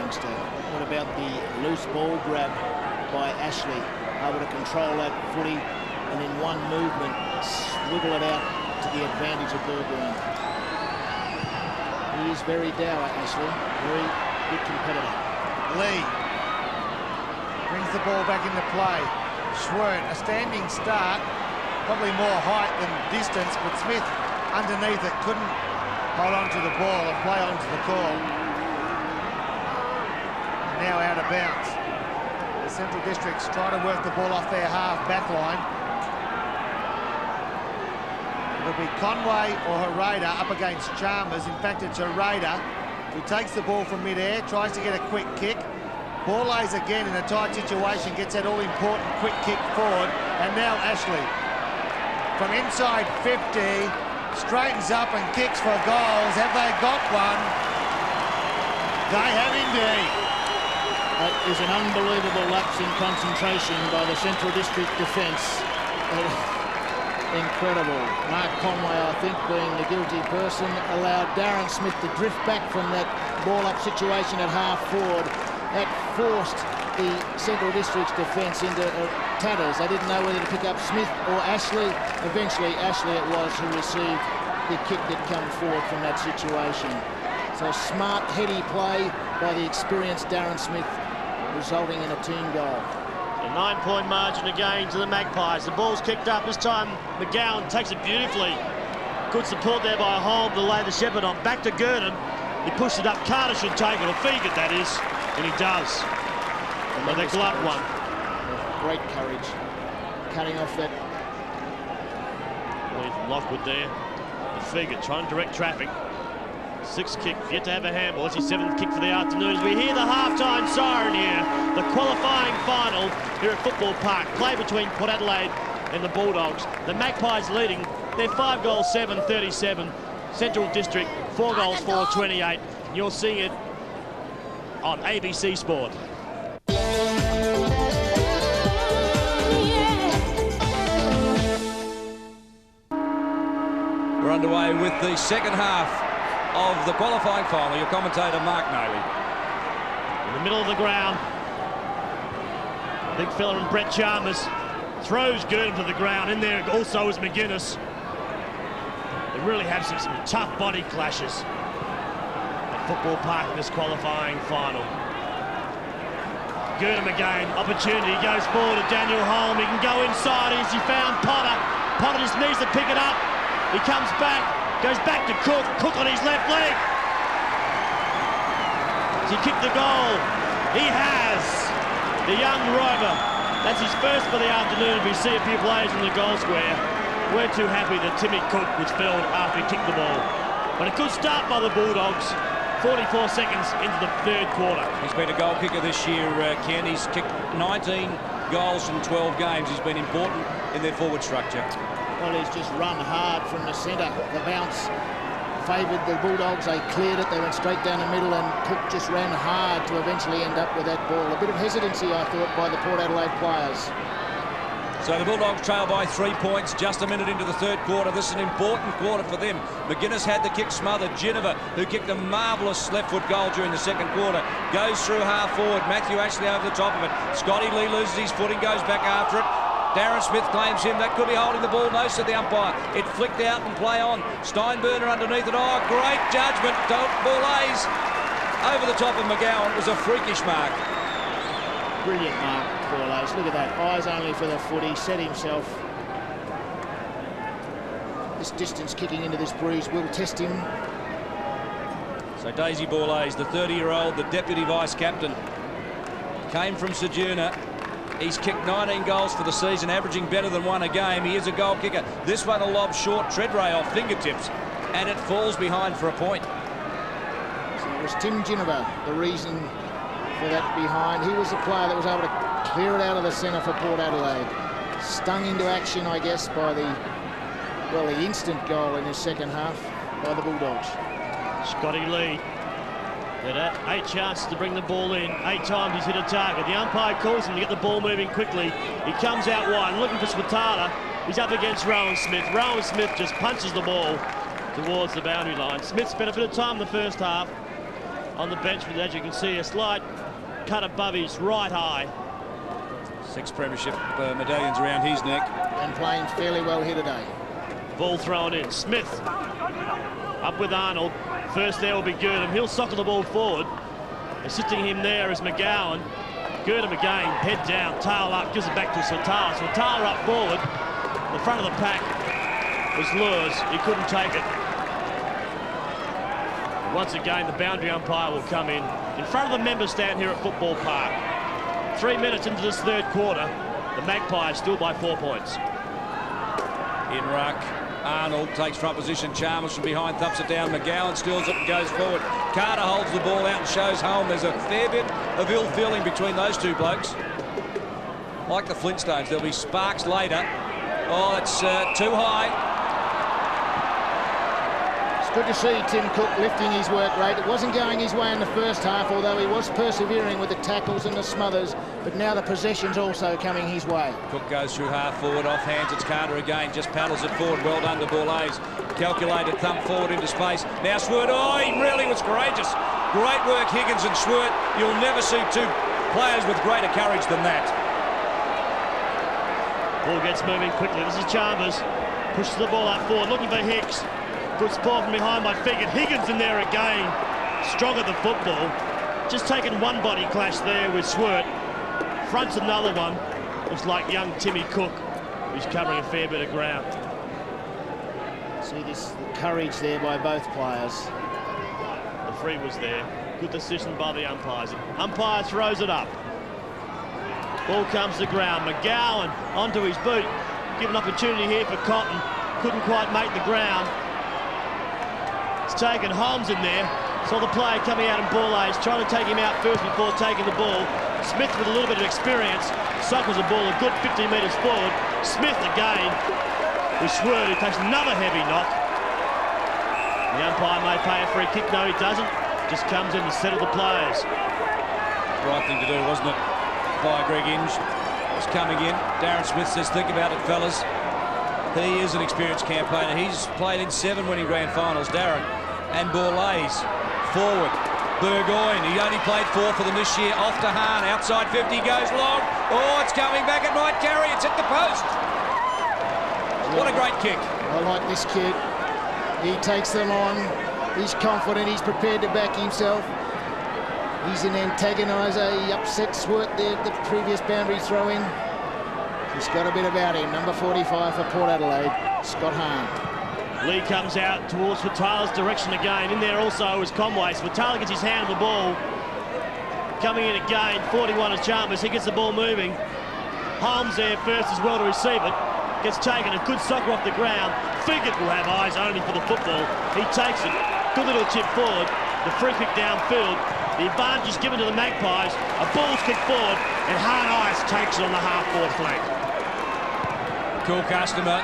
youngster. What about the loose ball grab by Ashley? Able to control that footy and in one movement swivel it out to the advantage of Burgoyne. He is very dour, Ashley. Very good competitor. Lee brings the ball back into play. Schwert, a standing start, probably more height than distance, but Smith underneath it couldn't hold on to the ball and play on to the call. Now out of bounds. The Central Districts try to work the ball off their half back line. It'll be Conway or Hereda up against Chalmers. In fact, it's Hereda who takes the ball from mid-air, tries to get a quick kick. Ball lays again in a tight situation, gets that all-important quick kick forward. And now Ashley, from inside 50, straightens up and kicks for goals. Have they got one? They have indeed. That is an unbelievable lapse in concentration by the Central District defence. Incredible. Mark Conway, I think, being the guilty person, allowed Darren Smith to drift back from that ball-up situation at half-forward. That forced the Central District's defence into tatters. They didn't know whether to pick up Smith or Ashley. Eventually, Ashley it was who received the kick that come forward from that situation. So smart, heady play by the experienced Darren Smith, resulting in a team goal. A 9-point margin again to the Magpies. The ball's kicked up. This time McGowan takes it beautifully. Good support there by Holm to lay the shepherd on. Back to Gurdon. He pushed it up. Carter should take it, or Fegan, that is. And he does. But they gloved one. Great courage. Cutting off that. From Lockwood there. The Fegan trying to direct traffic. Sixth kick, yet to have a handball. It's his 7th kick for the afternoon as we hear the halftime siren here. The qualifying final here at Football Park. Play between Port Adelaide and the Bulldogs. The Magpies leading. They're 5 goals, 7-37. Central District, 4 goals, 4-28. You're seeing it on ABC Sport. We're underway with the second half of the qualifying final. Your commentator, Mark Naley. In the middle of the ground, big fella and Brett Chalmers throws Gurdon to the ground. In there also is McGuinness. They really have some tough body clashes at Football Park in this qualifying final. Gurdon again, opportunity, goes forward to Daniel Holm. He can go inside as he found Potter. Potter just needs to pick it up. He comes back. Goes back to Cook. Cook on his left leg. Does he kick the goal? He has. The young rover. That's his first for the afternoon. If we see a few players in the goal square, we're too happy that Timmy Cook was felled after he kicked the ball. But a good start by the Bulldogs. 44 seconds into the 3rd quarter. He's been a goal kicker this year, Ken. He's kicked 19 goals in 12 games. He's been important in their forward structure. Well, he's just run hard from the centre. The bounce favoured the Bulldogs. They cleared it. They went straight down the middle, and Cook just ran hard to eventually end up with that ball. A bit of hesitancy, I thought, by the Port Adelaide players. So the Bulldogs trail by 3 points, just a minute into the 3rd quarter. This is an important quarter for them. McGuinness had the kick smothered. Ginniver, who kicked a marvellous left-foot goal during the 2nd quarter, goes through half-forward. Matthew Ashley over the top of it. Scotty Lee loses his footing, goes back after it. Darren Smith claims him. That could be holding the ball, no, said the umpire. It flicked out and play on. Steinburner underneath it. Oh, great judgment. Boulays over the top of McGowan. It was a freakish mark. Brilliant mark, Boulays. Look at that. Eyes only for the footy. Set himself. This distance kicking into this breeze will test him. So Daisy Boulays, the 30-year-old, the deputy vice-captain, came from Sojourner. He's kicked 19 goals for the season, averaging better than 1 a game. He is a goal kicker. This one a lob short, Treadray off fingertips, and it falls behind for a point. So it was Tim Ginniver, the reason for that behind. He was the player that was able to clear it out of the centre for Port Adelaide. Stung into action, I guess, by the instant goal in his 2nd half by the Bulldogs. Scotty Lee. Had 8 chances to bring the ball in. 8 times he's hit a target. The umpire calls him to get the ball moving quickly. He comes out wide looking for Swatala. He's up against Rowan Smith. Rowan Smith just punches the ball towards the boundary line. Smith spent a bit of time in the 1st half. on the bench, but as you can see, a slight cut above his right eye. 6 premiership medallions around his neck. And playing fairly well here today. Ball thrown in. Smith up with Arnold. First there will be Girdham. He'll soccer the ball forward. Assisting him there is McGowan. Girdham again, head down, tail up, gives it back to Swatala. Swatala up forward. The front of the pack was Lures. He couldn't take it. Once again, the boundary umpire will come in front of the member stand here at Football Park. 3 minutes into this third quarter, the Magpies still by 4 points. In ruck, Arnold takes front position. Chalmers from behind thumps it down. McGowan steals it and goes forward. Carter holds the ball out and shows home. There's a fair bit of ill feeling between those two blokes. Like the Flintstones, there'll be sparks later. Oh, that's too high. Good to see Tim Cook lifting his work rate. It wasn't going his way in the first half, although he was persevering with the tackles and the smothers, but now the possession's also coming his way. Cook goes through half forward, off hands, it's Carter again, just paddles it forward. Well done to Bourlays. Calculated thump forward into space. Now Swert, oh, he really was courageous. Great work, Higgins and Swert. You'll never see 2 players with greater courage than that. Ball gets moving quickly. This is Chalmers. Pushes the ball up forward, looking for Hicks. Good support from behind by Figgin. Higgins in there again. Strong at the football. Just taken one body clash there with Swert. Fronts another one. Looks like young Timmy Cook, who's covering a fair bit of ground. See this courage there by both players. The free was there. Good decision by the umpires. Umpire throws it up. Ball comes to ground. McGowan onto his boot. Given opportunity here for Cotton. Couldn't quite make the ground. It's taken Holmes in there. Saw the player coming out in Bourlays, trying to take him out first before taking the ball. Smith with a little bit of experience. Suckles the ball a good 15 metres forward. Smith again with Swert, who takes another heavy knock. The umpire may pay a free kick. No, he doesn't. Just comes in to settle the players. Right thing to do, wasn't it? By Greg Inge. Was coming in. Darren Smith says, think about it, fellas. He is an experienced campaigner. He's played in 7 when he ran finals, Darren. And Bourlays, forward. Burgoyne, he only played 4 for them this year. Off to Hahn, outside 50, goes long. Oh, it's coming back, it might carry, it's at the post. What a great kick. I like this kid. He takes them on. He's confident, he's prepared to back himself. He's an antagoniser. He upset Swert there, the previous boundary throw-in. He's got a bit about him. Number 45 for Port Adelaide, Scott Hahn. Lee comes out towards Swatala's direction again. In there also is Conway. Swatala gets his hand on the ball. Coming in again, 41 is Chalmers. He gets the ball moving. Holmes there first as well to receive it. Gets taken, a good soccer off the ground. Figgin will have eyes only for the football. He takes it. Good little chip forward. The free kick downfield. The advantage is given to the Magpies. A ball's kicked forward, and Hahn Ice takes it on the half-forward flank. Cool customer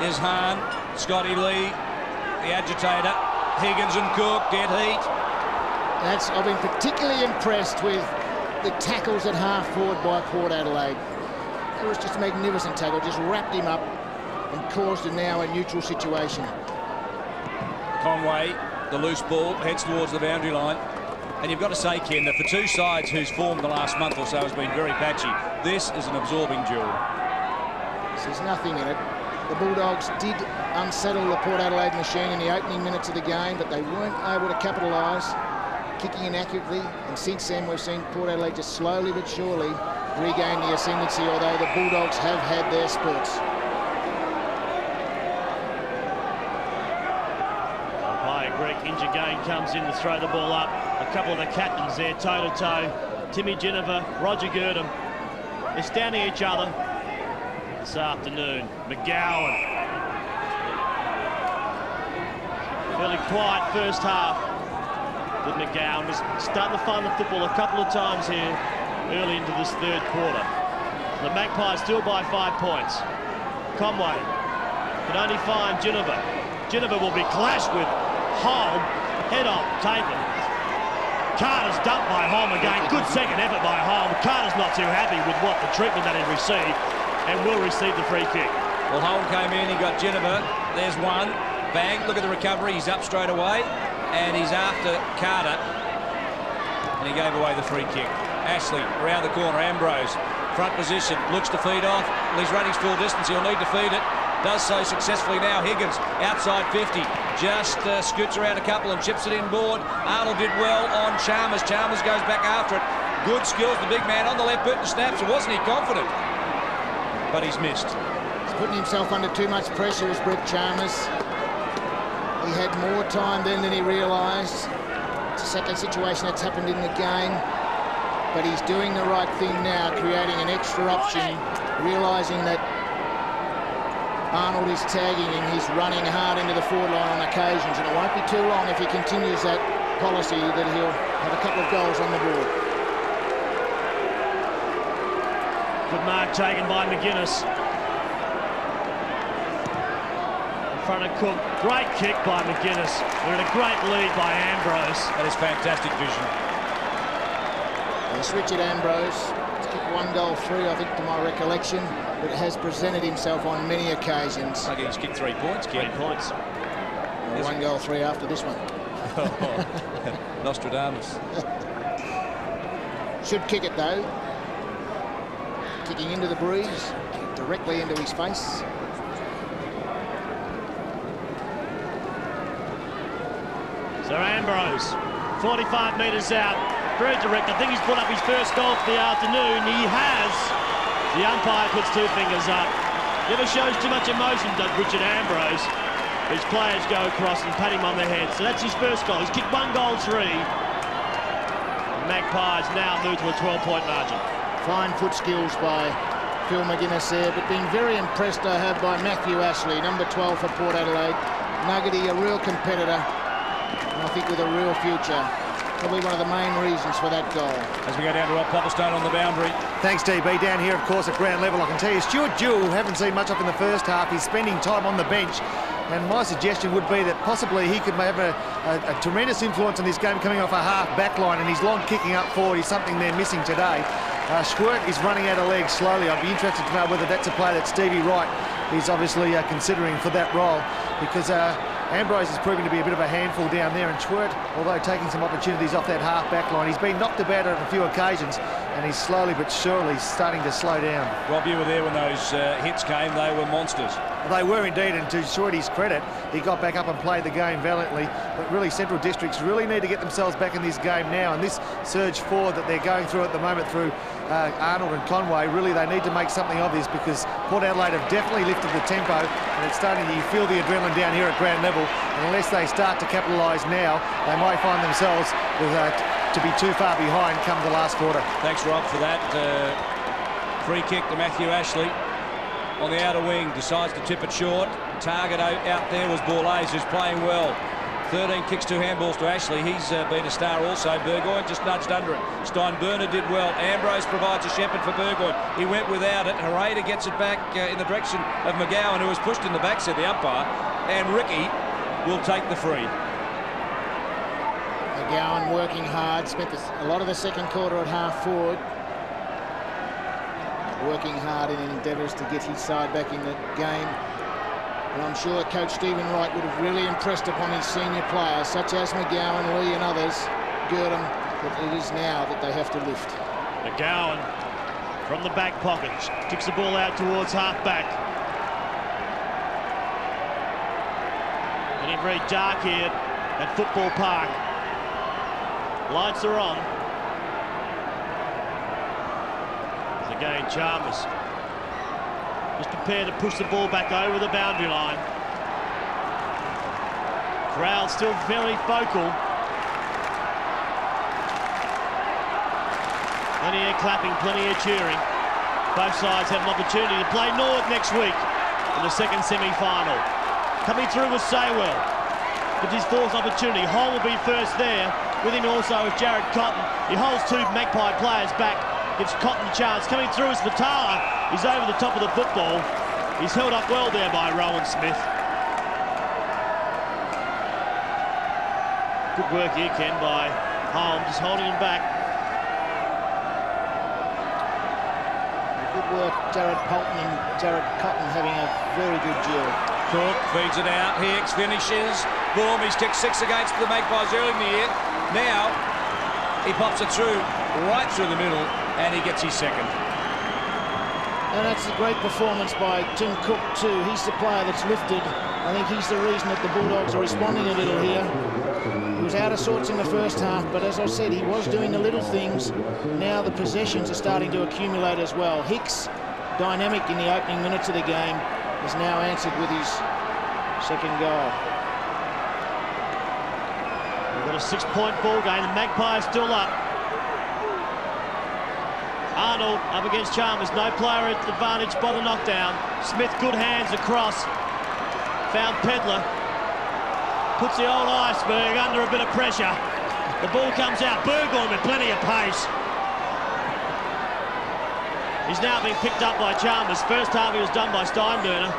is Hahn. Scotty Lee, the agitator. Higgins and Cook, dead heat. I've been particularly impressed with the tackles at half-forward by Port Adelaide. It was just a magnificent tackle, just wrapped him up and caused now a neutral situation. Conway, the loose ball, heads towards the boundary line. And you've got to say, Ken, that for 2 sides whose form the last month or so has been very patchy, this is an absorbing duel. There's nothing in it. The Bulldogs did unsettle the Port Adelaide machine in the opening minutes of the game, but they weren't able to capitalise, kicking inaccurately. And since then, we've seen Port Adelaide just slowly but surely regain the ascendancy, although the Bulldogs have had their spurts. Greg Inge again comes in to throw the ball up. A couple of the captains there, toe-to-toe. Timmy Ginniver, Roger Girdham. They're standing each other this afternoon. McGowan. Fairly quiet first half with McGowan. Was starting to find the football a couple of times here early into this third quarter. The Magpies still by 5 points. Conway can only find Ginniver. Ginniver will be clashed with Holm, head on, taken. Carter's dumped by Holm again. Good second effort by Holm. Carter's not too happy with what the treatment that he received and will receive the free kick. Well, Holm came in, he got Ginniver. There's one. Bang, look at the recovery. He's up straight away and he's after Carter. and he gave away the free kick. Ashley around the corner, Ambrose, front position, looks to feed off. Well, he's running full distance, he'll need to feed it. Does so successfully now. Higgins outside 50, just scoots around a couple and chips it inboard. Arnold did well on Chalmers. Chalmers goes back after it. Good skills, the big man on the left boot and snaps. Wasn't he confident? But he's missed. He's putting himself under too much pressure as Brett Chalmers. He had more time then than he realised. It's a second situation that's happened in the game. But he's doing the right thing now, creating an extra option, realising that Arnold is tagging him. He's running hard into the forward line on occasions, and it won't be too long if he continues that policy that he'll have a couple of goals on the board. Good mark taken by McGuinness. In front of Cook. Great kick by McGuinness. We're in a great lead by Ambrose. That is fantastic vision. They switch at Ambrose. He's kicked 1 goal through, I think, to my recollection, but has presented himself on many occasions. I think he's kicked 3 points, Ken. 3 points. 1 goal 3 after this one. Nostradamus. Should kick it though. Kicking into the breeze, directly into his face. So Ambrose, 45 metres out, very direct. I think he's put up his first goal for the afternoon. He has. The umpire puts 2 fingers up. Never shows too much emotion, does Richard Ambrose. His players go across and pat him on the head. So that's his first goal. He's kicked 1 goal 3. Magpies now move to a 12-point margin. Fine foot skills by Phil McGuinness there, but being very impressed I have by Matthew Ashley, number 12 for Port Adelaide. Nuggety, a real competitor, and I think with a real future. Probably one of the main reasons for that goal. As we go down to Rob Popplestone on the boundary. Thanks, DB. Down here, of course, at ground level, I can tell you, Stuart Jewell, haven't seen much of in the first half. He's spending time on the bench. And my suggestion would be that possibly he could have a tremendous influence in this game coming off a half back line, and his long kicking up forward is something they're missing today. Schwert is running out of legs slowly. I'd be interested to know whether that's a play that Stevie Wright is obviously considering for that role, because Ambrose is proving to be a bit of a handful down there, and Schwert, although taking some opportunities off that half back line, he's been knocked about on a few occasions, and he's slowly but surely starting to slow down. Rob, you were there when those hits came. They were monsters. They were indeed, and to Shorty's credit, he got back up and played the game valiantly. But really, Central Districts really need to get themselves back in this game now. And this surge forward that they're going through at the moment through Arnold and Conway, really they need to make something of this, because Port Adelaide have definitely lifted the tempo, and it's starting to, you feel the adrenaline down here at ground level. And unless they start to capitalise now, they might find themselves with to be too far behind come the last quarter. Thanks, Rob, for that. Free kick to Matthew Ashley. On the outer wing, decides to tip it short. Target out there was Borlase, who's playing well. 13 kicks, 2 handballs to Ashley. He's been a star also. Burgoyne just nudged under it. Steinberner did well. Ambrose provides a shepherd for Burgoyne. He went without it. Hereda gets it back in the direction of McGowan, who was pushed in the back, said the umpire. And Ricky will take the free. McGowan working hard, spent a lot of the second quarter at half forward. Working hard in endeavours to get his side back in the game. And I'm sure Coach Stephen Wright would have really impressed upon his senior players, such as McGowan, Lee and others, Gurdon, that it is now that they have to lift. McGowan from the back pocket, kicks the ball out towards half-back. Getting very dark here at Football Park. Lights are on. Again, Chalmers just prepared to push the ball back over the boundary line. Crowd still very vocal. Plenty of clapping, plenty of cheering. Both sides have an opportunity to play Norwood next week in the second semi-final. Coming through with Saywell. It's his 4th opportunity. Hall will be first there. With him also is Jared Cotton. He holds 2 Magpie players back. Gives Cotton a chance. Coming through is Fatala. He's over the top of the football. He's held up well there by Rowan Smith. Good work here, Ken, by Holmes, just holding him back. Good work, Jared Polton and Jared Cotton having a very good duel. Cook feeds it out. Hicks finishes. Boom, he's kicked 6 against the Magpies early in the year. Now, He pops it through, right through the middle, and he gets his second. And that's a great performance by Tim Cook too. He's the player that's lifted. I think he's the reason that the Bulldogs are responding a little here. He was out of sorts in the first half, but as I said, he was doing the little things. Now the possessions are starting to accumulate as well. Hicks, dynamic in the opening minutes of the game, has now answered with his second goal. We've got a 6-point ball game. The Magpies still up. Arnold up against Chalmers. No player at advantage by the knockdown. Smith, good hands across. Found Pedler. Puts the old iceberg under a bit of pressure. The ball comes out. Burgoyne with plenty of pace. He's now being picked up by Chalmers. First half he was done by Steinburner.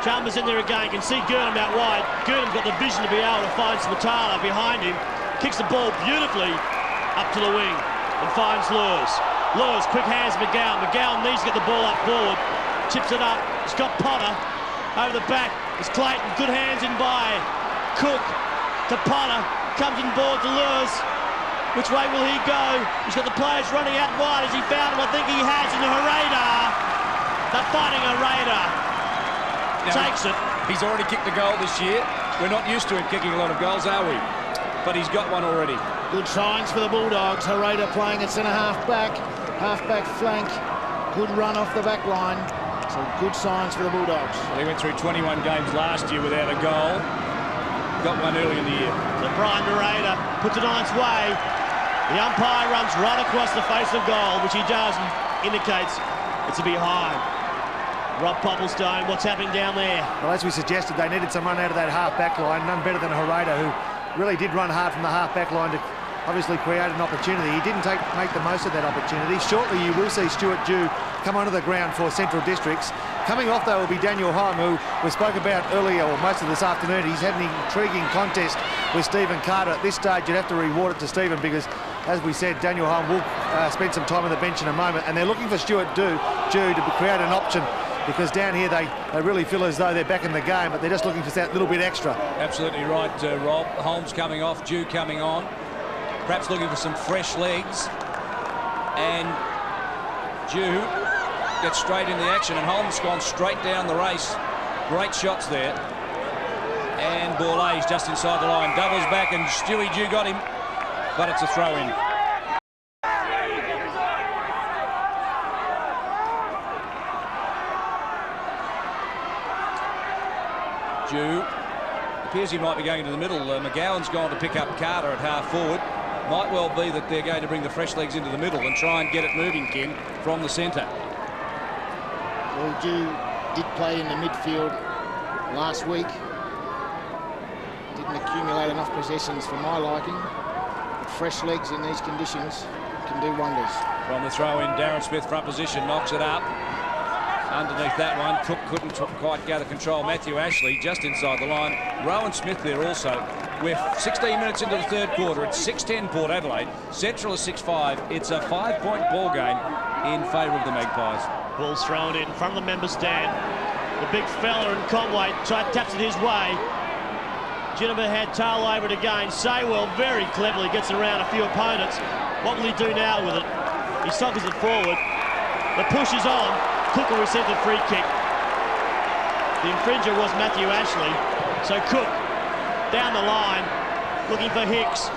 Chalmers in there again. You can see Gurnham out wide. Gurnham's got the vision to be able to find Smatala behind him. Kicks the ball beautifully up to the wing and finds Lewis. Lewis, quick hands, McGowan. McGowan needs to get the ball up forward. Chips it up. Scott Potter over the back. It's Clayton. Good hands in by Cook to Potter. Comes in board to Lewis. Which way will he go? He's got the players running out wide. Has he found him? I think he has. And Hereda. They're fighting Hereda. Takes it. He's already kicked a goal this year. We're not used to him kicking a lot of goals, are we? But he's got one already. Good signs for the Bulldogs. Hereda playing at centre-half back. Half-back flank. Good run off the back line. So good signs for the Bulldogs. Well, he went through 21 games last year without a goal. Got one early in the year. So Brian Hereda puts it on its way. The umpire runs right across the face of goal, which he does, and indicates it's a behind. Rob Popplestone, what's happening down there? Well, as we suggested, they needed some run out of that half-back line. None better than Hereda, who really did run hard from the half-back line to obviously create an opportunity. He didn't make the most of that opportunity. Shortly, you will see Stuart Dew come onto the ground for Central Districts. Coming off, though, will be Daniel Heim, who we spoke about earlier, or most of this afternoon. He's had an intriguing contest with Stephen Carter. At this stage, you'd have to reward it to Stephen because, as we said, Daniel Heim will spend some time on the bench in a moment, and they're looking for Stuart Dew to create an option, because down here they really feel as though they're back in the game, but they're just looking for that little bit extra. Absolutely right, Rob. Holmes coming off, Dew coming on. Perhaps looking for some fresh legs. And Dew gets straight in the action, and Holmes gone straight down the race. Great shots there. And Borlase just inside the line. Doubles back, and Stewie Dew got him, but it's a throw-in. Dew appears he might be going into the middle. McGowan's gone to pick up Carter at half forward. Might well be that they're going to bring the fresh legs into the middle and try and get it moving, Ken, from the centre. Well, Dew did play in the midfield last week. Didn't accumulate enough possessions for my liking. But fresh legs in these conditions can do wonders. From the throw-in, Darren Smith front position, knocks it up. Underneath that one, Cook couldn't quite gather control. Matthew Ashley just inside the line. Rowan Smith there also. We're 16 minutes into the third quarter. It's 6-10 Port Adelaide. Central is 6-5. It's a 5-point ball game in favour of the Magpies. Ball's thrown in front of the member stand. The big fella in Conway taps it his way. Ginnivan had tail over it again. Saywell very cleverly gets around a few opponents. What will he do now with it? He sockers it forward. The push is on. Cook will receive the free kick. The infringer was Matthew Ashley. So Cook down the line, looking for Hicks.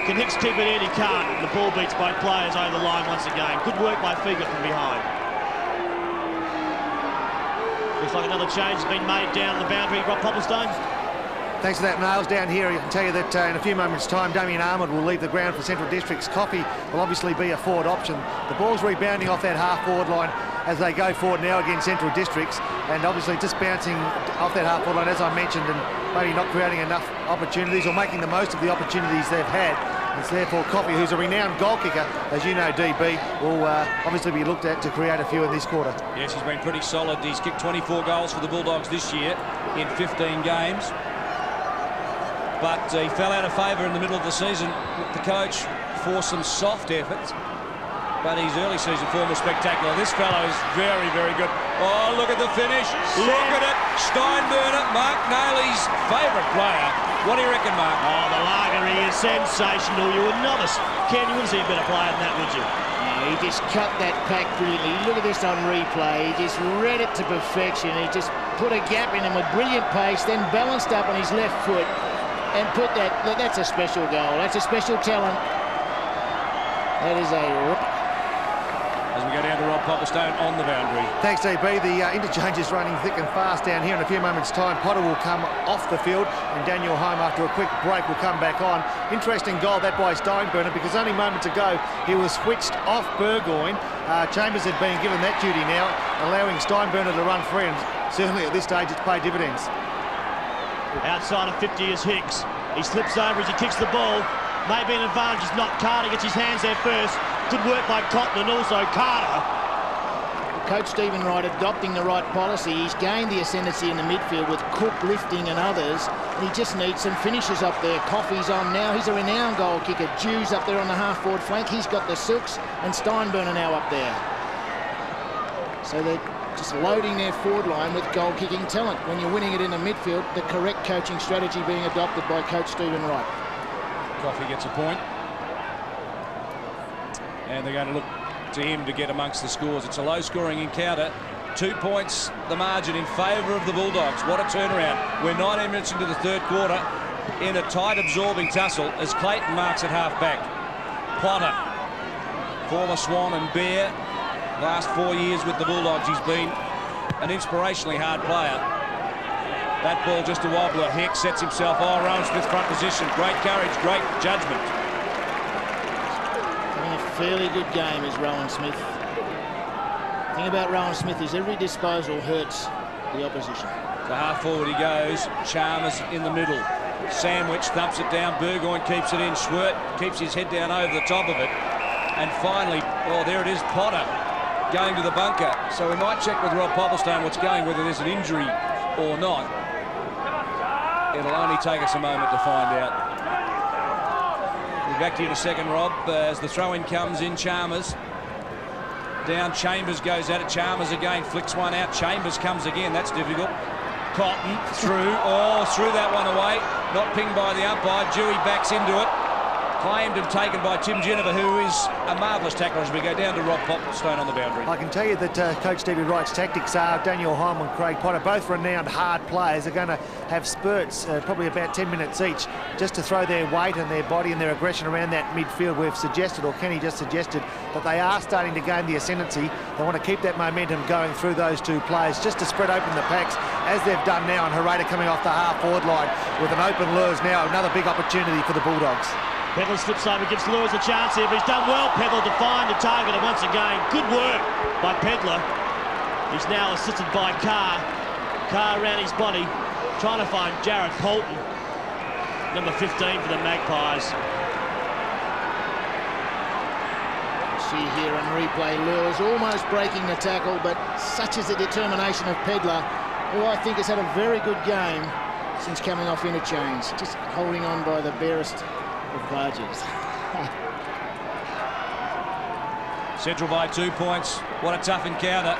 Can Hicks keep it in? He can't. The ball beats both players over the line once again. Good work by Figa from behind. Looks like another change has been made down the boundary. Rob Popplestone. Thanks for that, Nails. Down here, I can tell you that in a few moments' time, Damien Armour will leave the ground for Central Districts. Coffey will obviously be a forward option. The ball's rebounding off that half-forward line as they go forward now against Central Districts, and obviously just bouncing off that half-forward line, as I mentioned, and maybe not creating enough opportunities or making the most of the opportunities they've had. It's therefore Coffey, who's a renowned goal kicker, as you know, DB, will obviously be looked at to create a few in this quarter. Yes, he's been pretty solid. He's kicked 24 goals for the Bulldogs this year in 15 games. But he fell out of favour in the middle of the season with the coach for some soft efforts. but his early season form was spectacular. This fellow is very, very good. Oh, look at the finish. Look at it. Steinburner, Mark Nailey's favourite player. What do you reckon, Mark? Oh, the Lagery is sensational. You were novice. Ken, you wouldn't see a better player than that, would you? He just cut that pack brilliantly. Look at this on replay. He just read it to perfection. He just put a gap in him with brilliant pace, then balanced up on his left foot and put that. That's a special goal. That's a special talent. That is a rip. As we go down to Rob Popplestone on the boundary. Thanks, DB. The interchange is running thick and fast down here. In a few moments' time, Potter will come off the field and Daniel Home, after a quick break, will come back on. Interesting goal that by Steinburner, because only moments ago he was switched off Burgoyne. Chambers had been given that duty now, allowing Steinburner to run free, and certainly at this stage it's paid dividends. Outside of 50 is Hicks. He slips over as he kicks the ball. Maybe an advantage is not Carter, gets his hands there first. Good work by Cotton and also Carter. Coach Stephen Wright adopting the right policy. He's gained the ascendancy in the midfield with Cook lifting and others. And he just needs some finishes up there. Coffey's on now. He's a renowned goal kicker. Jews up there on the half-forward flank. He's got the Silks, and Steinburner now up there. So they're just loading their forward line with goal-kicking talent. When you're winning it in the midfield, the correct coaching strategy being adopted by Coach Stephen Wright. Coffey gets a point. And they're going to look to him to get amongst the scores. It's a low-scoring encounter. 2 points the margin in favour of the Bulldogs. What a turnaround. We're 19 minutes into the third quarter in a tight, absorbing tussle as Clayton marks at half-back. Potter, former Swan and Bear. Last 4 years with the Bulldogs, he's been an inspirationally hard player. That ball just a wobbler. Hicks sets himself. Oh, Rowan Smith front position. Great courage, great judgment. Having a fairly good game is Rowan Smith. The thing about Rowan Smith is every disposal hurts the opposition. The half forward he goes. Chalmers in the middle. Sandwich thumps it down. Burgoyne keeps it in. Schwert keeps his head down over the top of it. And finally, oh, there it is, Potter going to the bunker. So we might check with Rob Popplestone what's going, whether there's an injury or not. It'll only take us a moment to find out. We'll be back to you in a second, Rob, as the throw-in comes in. Chalmers down, Chambers goes at it. Chalmers again flicks one out. Chambers comes again. That's difficult. Cotton through. Oh, threw that one away. Not pinged by the umpire. Dewey backs into it. Claimed and taken by Tim Ginniver, who is a marvellous tackler, as we go down to Rob Popplestone on the boundary. I can tell you that Coach Stephen Wright's tactics are Daniel Home and Craig Potter, both renowned hard players, are going to have spurts, probably about 10 minutes each, just to throw their weight and their body and their aggression around that midfield. We've suggested, or Kenny just suggested, that they are starting to gain the ascendancy. They want to keep that momentum going through those two players, just to spread open the packs, as they've done now. And Hereda coming off the half-forward line with an open Lures now, another big opportunity for the Bulldogs. Pedler slips over, gives Lewis a chance here, but he's done well, Pedler, to find the target. And once again, good work by Pedler. He's now assisted by Carr. Carr around his body, trying to find Jared Polton, number 15 for the Magpies. See here on replay, Lewis almost breaking the tackle, but such is the determination of Pedler, who I think has had a very good game since coming off interchange, just holding on by the barest of barges. Central by 2 points. What a tough encounter.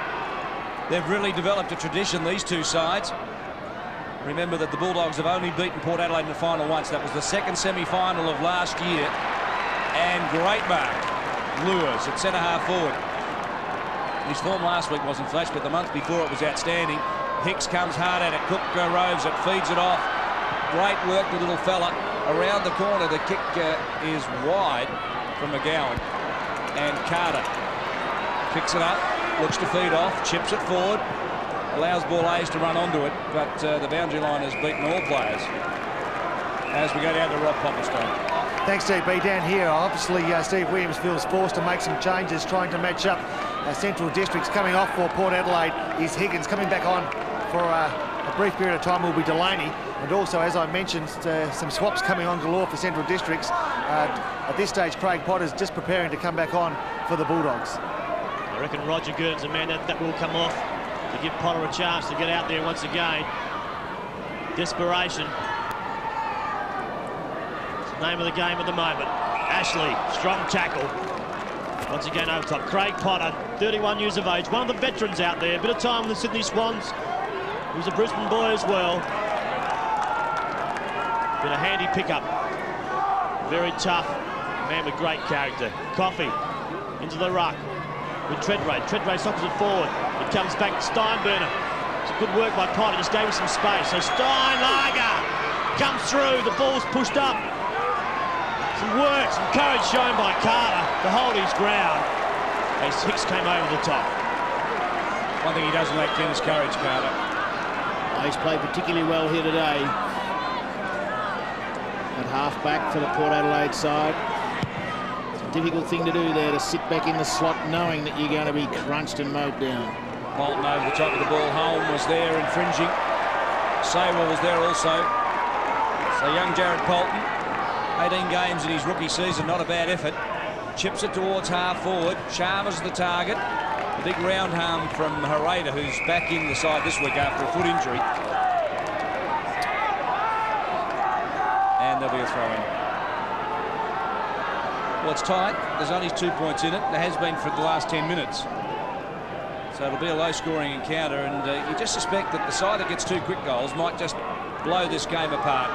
They've really developed a tradition, these two sides. Remember that the Bulldogs have only beaten Port Adelaide in the final once. That was the second semi-final of last year. And great mark. Lures at centre-half forward. His form last week wasn't flash, but the month before it was outstanding. Hicks comes hard at it. Cook roves it, feeds it off. Great work, the little fella. Around the corner, the kick is wide from McGowan. And Carter picks it up, looks to feed off, chips it forward, allows Borlase to run onto it, but the boundary line has beaten all players. As we go down to Rob Popplestone. Thanks, DB. Down here, obviously, Steve Williams feels forced to make some changes, trying to match up Central Districts. Coming off for Port Adelaide is Higgins. Coming back on for a brief period of time will be Delaney. And also, as I mentioned, some swaps coming on galore for Central Districts. At this stage, Craig Potter's just preparing to come back on for the Bulldogs. I reckon Roger Gurdon's a man that will come off to give Potter a chance to get out there once again. Desperation. It's the name of the game at the moment. Ashley, strong tackle. Once again over top, Craig Potter, 31 years of age, one of the veterans out there. A bit of time with the Sydney Swans. He was a Brisbane boy as well. Been a handy pickup. Very tough. Man with great character. Coffey into the ruck with Treadray. Treadray sockets it forward. It comes back to Steinburner. It's good work by Potter, just gave him some space. So Steinlager comes through, the ball's pushed up. Some work, some courage shown by Carter to hold his ground as Hicks came over the top. One thing he doesn't lack then is courage, Carter. He's played particularly well here today. At half-back for the Port Adelaide side. It's a difficult thing to do there, to sit back in the slot knowing that you're going to be crunched and mowed down. Bolton over the top of the ball. Holm was there infringing. Saywell was there also. So young Jared Bolton, 18 games in his rookie season, not a bad effort. Chips it towards half forward. Chalmers the target. A big round harm from Hereda, who's back in the side this week after a foot injury. And there'll be a throw-in. Well, it's tight. There's only 2 points in it. There has been for the last 10 minutes. So it'll be a low-scoring encounter, and you just suspect that the side that gets 2 quick goals might just blow this game apart.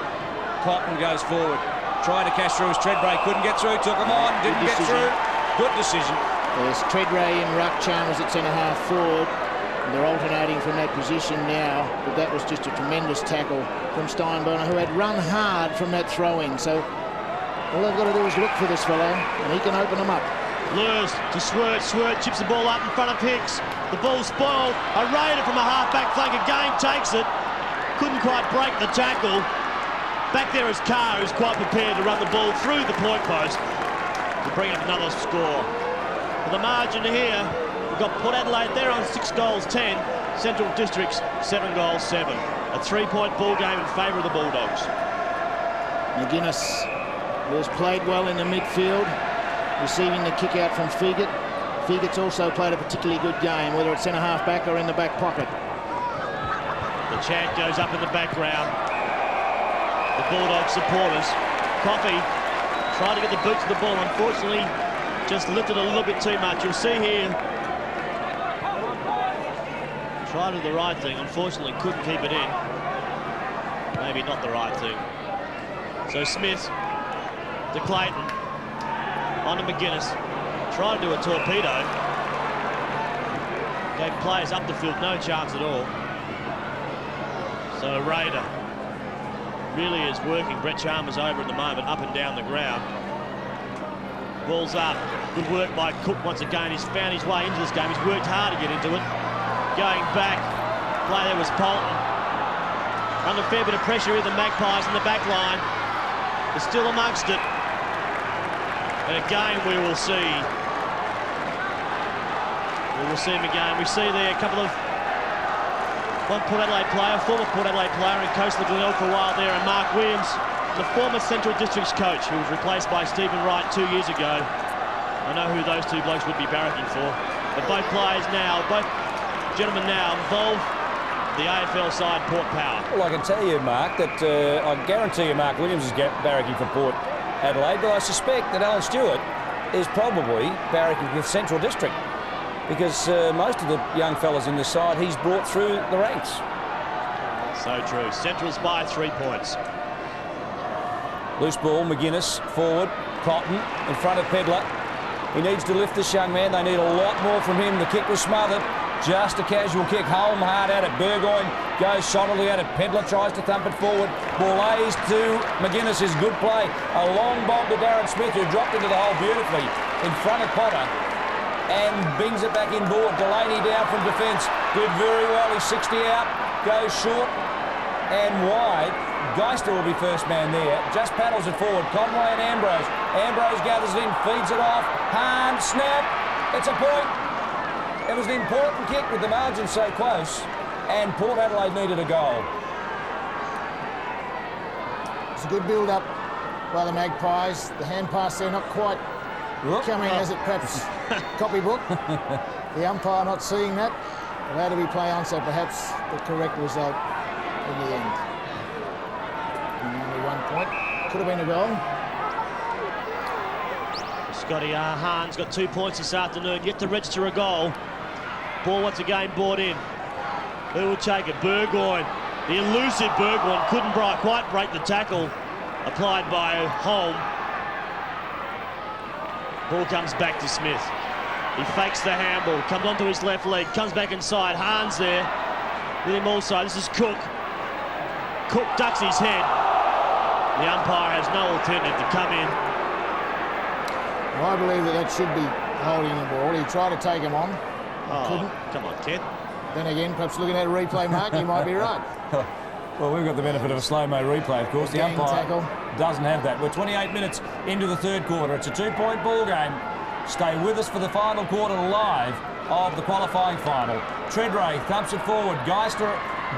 Cotton goes forward. Trying to cash through as Treadray couldn't get through. Took him on. Didn't get through. Good decision. There's Treadray in ruck, Chalmers at centre-half forward. And they're alternating from that position now, but that was just a tremendous tackle from Steinburner, who had run hard from that throw-in. So all they've got to do is look for this fellow, and he can open them up. Lures to Swert. Swert chips the ball up in front of Hicks. The ball's spoiled. A raider from a half-back flank again takes it. Couldn't quite break the tackle. Back there is Carr, who's quite prepared to run the ball through the point post to bring up another score. For the margin here, we've got Port Adelaide there on 6 goals 10. Central Districts 7 goals 7. A 3-point ball game in favour of the Bulldogs. McGuinness was played well in the midfield, receiving the kick out from Figott. Figott's also played a particularly good game, whether it's centre-half back or in the back pocket. The chant goes up in the background. The Bulldog supporters. Coffey tried to get the boot to the ball. Unfortunately, just lifted a little bit too much. You'll see here. Tried to do the right thing. Unfortunately, couldn't keep it in. Maybe not the right thing. So Smith to Clayton. On to McGuinness. Tried to do a torpedo. Gave players up the field no chance at all. So Raider really is working Brett Chalmers over at the moment, up and down the ground. Ball's up. Good work by Cook once again. He's found his way into this game. He's worked hard to get into it. Going back. Play there was Polton. Under a fair bit of pressure here, the Magpies in the back line. They're still amongst it. And again, we will see. We will see him again. We see there a couple of one Port Adelaide player, former Port Adelaide player in Coastal Glenelg for a while there, and Mark Williams, the former Central Districts coach, who was replaced by Stephen Wright 2 years ago. I know who those 2 blokes would be barracking for. But both players now, both gentlemen now involved the AFL side, Port Power. Well, I can tell you, Mark, that I guarantee you Mark Williams is barracking for Port Adelaide, but I suspect that Alan Stewart is probably barracking for Central District, because most of the young fellas in this side he's brought through the ranks. So true. Central's by 3 points. Loose ball, McGuinness forward, Cotton in front of Pedlar. He needs to lift this young man. They need a lot more from him. The kick was smothered. Just a casual kick. Holm hard at it. Burgoyne goes solidly at it. Pedlar tries to thump it forward. Ball lays to McGuinness is good play. A long bomb to Darren Smith, who dropped into the hole beautifully in front of Potter and bings it back inboard. Delaney down from defence. Did very well. He's 60 out. Goes short and wide. Geister will be first man there. Just paddles it forward. Conway and Ambrose. Ambrose gathers it in, feeds it off. Hahn, snap. It's a point. It was an important kick with the margin so close, and Port Adelaide needed a goal. It's a good build-up by the Magpies. The hand pass there not quite coming as it perhaps copybook. The umpire not seeing that. Allowed to be play on, so perhaps the correct result in the end. And only 1 point. Could have been a goal. Scotty Hahn's got 2 points this afternoon, yet to register a goal. Ball once again brought in. Who will take it? Burgoyne. The elusive Burgoyne couldn't quite break the tackle applied by Holm. Ball comes back to Smith. He fakes the handball, comes onto his left leg, comes back inside. Hahn's there with him also. This is Cook. Cook ducks his head. The umpire has no alternative to come in. I believe that should be holding the ball. He tried to take him on. Couldn't. Come on, Ken. Then again, perhaps looking at a replay, Mark, you might be right. Well, we've got the benefit of a slow-mo replay, of course. The umpire tackle doesn't have that. We're 28 minutes into the third quarter. It's a 2-point ball game. Stay with us for the final quarter live of the qualifying final. Treadray thumps it forward. Geister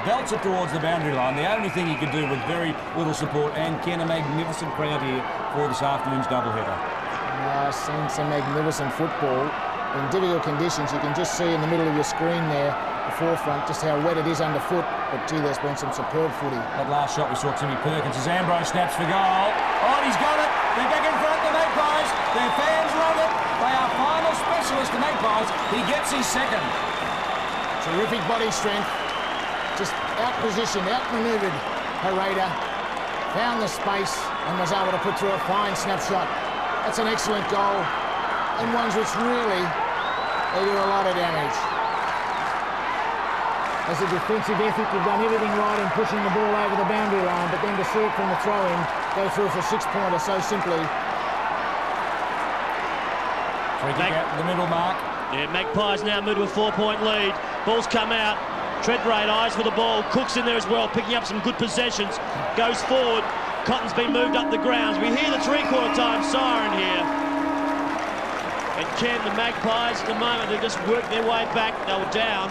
belts it towards the boundary line. The only thing he could do with very little support. And Ken, a magnificent crowd here for this afternoon's doubleheader. I've seen some magnificent football. In difficult conditions, you can just see in the middle of your screen there, the forefront, just how wet it is underfoot. But gee, there's been some superb footy. That last shot we saw Timmy Perkins as Ambrose snaps for goal. Oh, he's got it. They're back in front, the Magpies. Their fans love it. They are final specialists, the Magpies. He gets his second. Terrific body strength. Just out-positioned, out-manoeuvred Hereda. Found the space and was able to put through a fine snapshot. That's an excellent goal. And ones which really, they do a lot of damage. As a defensive effort, you've done everything right in pushing the ball over the boundary line, but then to see it from the throw-in, go through for a 6-pointer so simply. Free kick out the middle, Mark. Yeah, Magpies now move to a 4-point lead. Ball's come out. Treadrate eyes for the ball. Cook's in there as well, picking up some good possessions. Goes forward. Cotton's been moved up the grounds. We hear the three-quarter time siren here. And Ken, the Magpies at the moment, they've just worked their way back. They were down,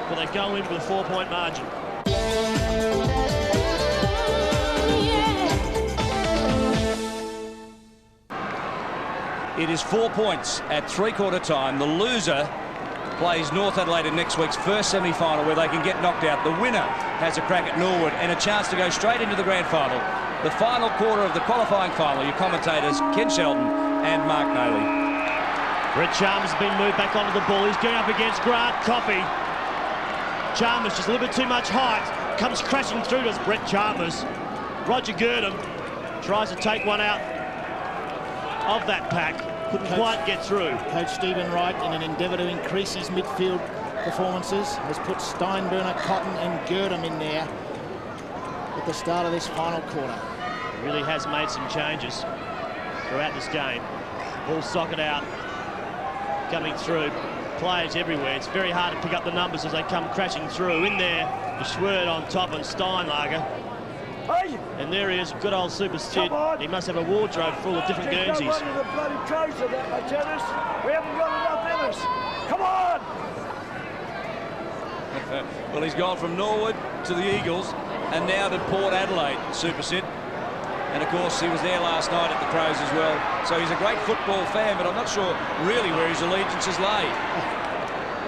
but they go in with a 4-point margin. It is 4 points at three-quarter time. The loser plays North Adelaide in next week's first semi-final, where they can get knocked out. The winner has a crack at Norwood and a chance to go straight into the grand final. The final quarter of the qualifying final. Your commentators, Ken Sheldon and Mark Naley. Brett Chalmers has been moved back onto the ball. He's going up against Grant Coffey. Chalmers just a little bit too much height. Comes crashing through to us, Brett Chalmers. Roger Girdham tries to take one out of that pack. Couldn't quite get through. Coach Stephen Wright, in an endeavour to increase his midfield performances, has put Steinburner, Cotton and Girdham in there at the start of this final quarter. Really has made some changes throughout this game. Ball socket out, coming through. Players everywhere. It's very hard to pick up the numbers as they come crashing through. In there, the Schwerd on top and Steinlager. And there he is, good old Super Sid. He must have a wardrobe full of different Guernseys. We haven't got enough in us. Come on! Well, he's gone from Norwood to the Eagles and now to Port Adelaide, Super Sid. And of course, he was there last night at the Crows as well. So he's a great football fan, but I'm not sure really where his allegiances lay.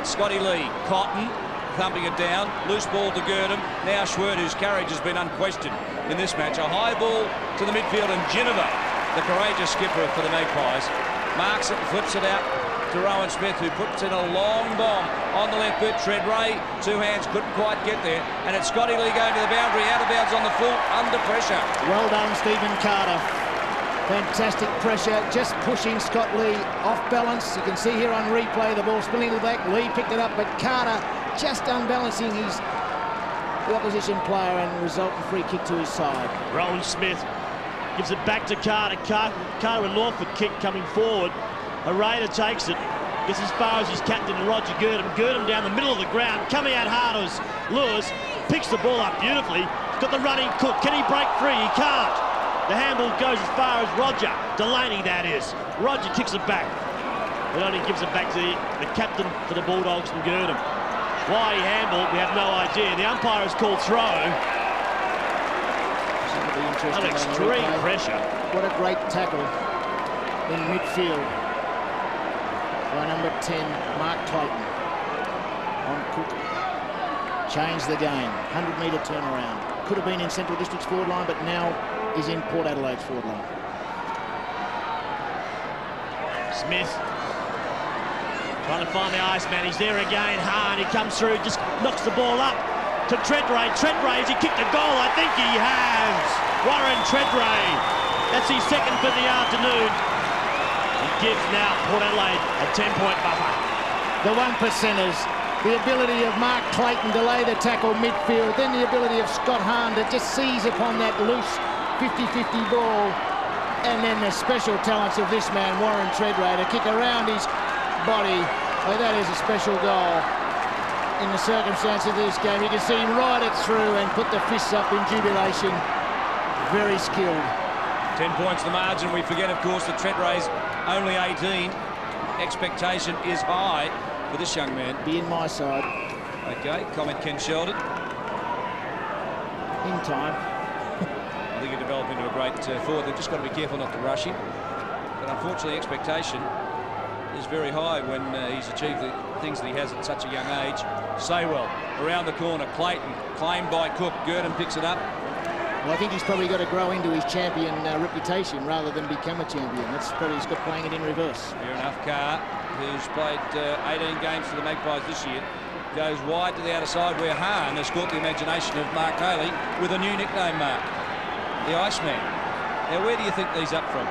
Scotty Lee, Cotton, thumping it down. Loose ball to Girdham. Now Schwerd, whose carriage has been unquestioned in this match. A high ball to the midfield, and Ginniver, the courageous skipper for the Magpies, marks it and flips it out to Rowan Smith, who puts in a long bomb on the left boot. Treadrate, two hands, couldn't quite get there. And it's Scotty Lee going to the boundary, out of bounds on the full, under pressure. Well done, Stephen Carter. Fantastic pressure, just pushing Scott Lee off balance. You can see here on replay the ball spinning to the back. Lee picked it up, but Carter just unbalancing the opposition player, and resultant free kick to his side. Rowan Smith gives it back to Carter. Carter a Norfolk kick coming forward. Hereda takes it, gets as far as his captain Roger Girdham. Girdham down the middle of the ground, coming out hard as Lewis, picks the ball up beautifully. He's got the running Cook. Can he break free? He can't. The handball goes as far as Roger. Delaney, that is. Roger kicks it back. But only gives it back to the captain for the Bulldogs from Girdham. Why he handballed, we have no idea. The umpire has called throw. An extreme pressure. What a great tackle in midfield by number 10, Mark Clayton, on Cook. Changed the game. 100-metre turnaround. Could have been in Central District's forward line, but now is in Port Adelaide's forward line. Smith trying to find the Iceman. He's there again. Hahn, he comes through, just knocks the ball up to Tredrea. Tredrea, has he kicked a goal? I think he has. Warren Tredrea. That's his second for the afternoon. He gives now Port Adelaide a 10-point buffer. The one percenters. The ability of Mark Clayton to lay the tackle midfield, then the ability of Scott Hahn to just seize upon that loose 50-50 ball, and then the special talents of this man, Warren Tredrea, to kick around his body. Oh, that is a special goal. In the circumstance of this game, you can see him ride it through and put the fists up in jubilation. Very skilled. 10 points the margin. We forget, of course, that Tredrea's only 18. Expectation is high for this young man. Be in my side. Okay, comment Ken Sheldon. In time. I think he'll develop into a great forward. They've just got to be careful not to rush him. But unfortunately, expectation is very high when he's achieved the things that he has at such a young age. Saywell around the corner. Clayton claimed by Cook. Gurdon picks it up. Well, I think he's probably got to grow into his champion reputation rather than become a champion. That's probably he's got playing it in reverse. Fair enough. Carr, who's played 18 games for the Magpies this year, goes wide to the outer side where Hahn has caught the imagination of Mark Haley with a new nickname, Mark, the Iceman. Now, where do you think these up from?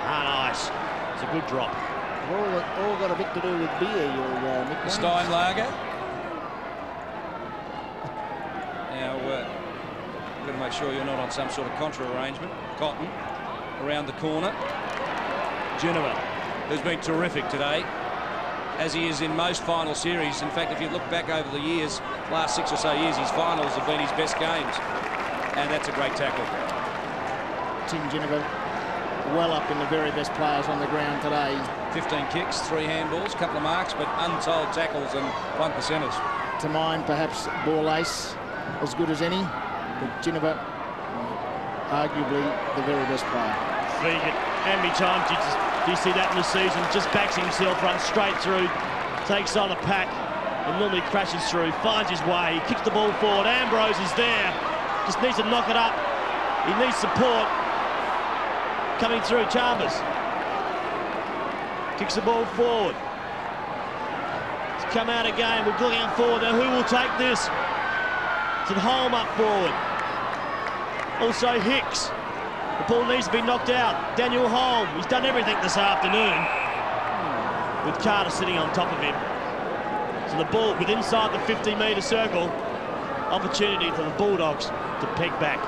Hahn Ice. It's a good drop. All got a bit to do with beer, your nickname. Steinlager. Now, got to make sure you're not on some sort of contra arrangement. Cotton around the corner. Genova, who's been terrific today, as he is in most final series. In fact, if you look back over the years, last 6 or so years, his finals have been his best games. And that's a great tackle. Tim Genova, well up in the very best players on the ground today. 15 kicks, 3 handballs, couple of marks, but untold tackles and 1%ers. To mine, perhaps Ball Ace, as good as any. But Genova, arguably the very best player. Fegan, how many times do you see that in the season? Just backs himself, runs straight through, takes on the pack, and normally crashes through, finds his way, kicks the ball forward. Ambrose is there, just needs to knock it up. He needs support. Coming through, Chambers. Kicks the ball forward. It's come out again. We're looking forward. Now, who will take this? It's at Holm up forward. Also Hicks. The ball needs to be knocked out. Daniel Holm. He's done everything this afternoon. With Carter sitting on top of him. So the ball with inside the 50-metre circle. Opportunity for the Bulldogs to peg back.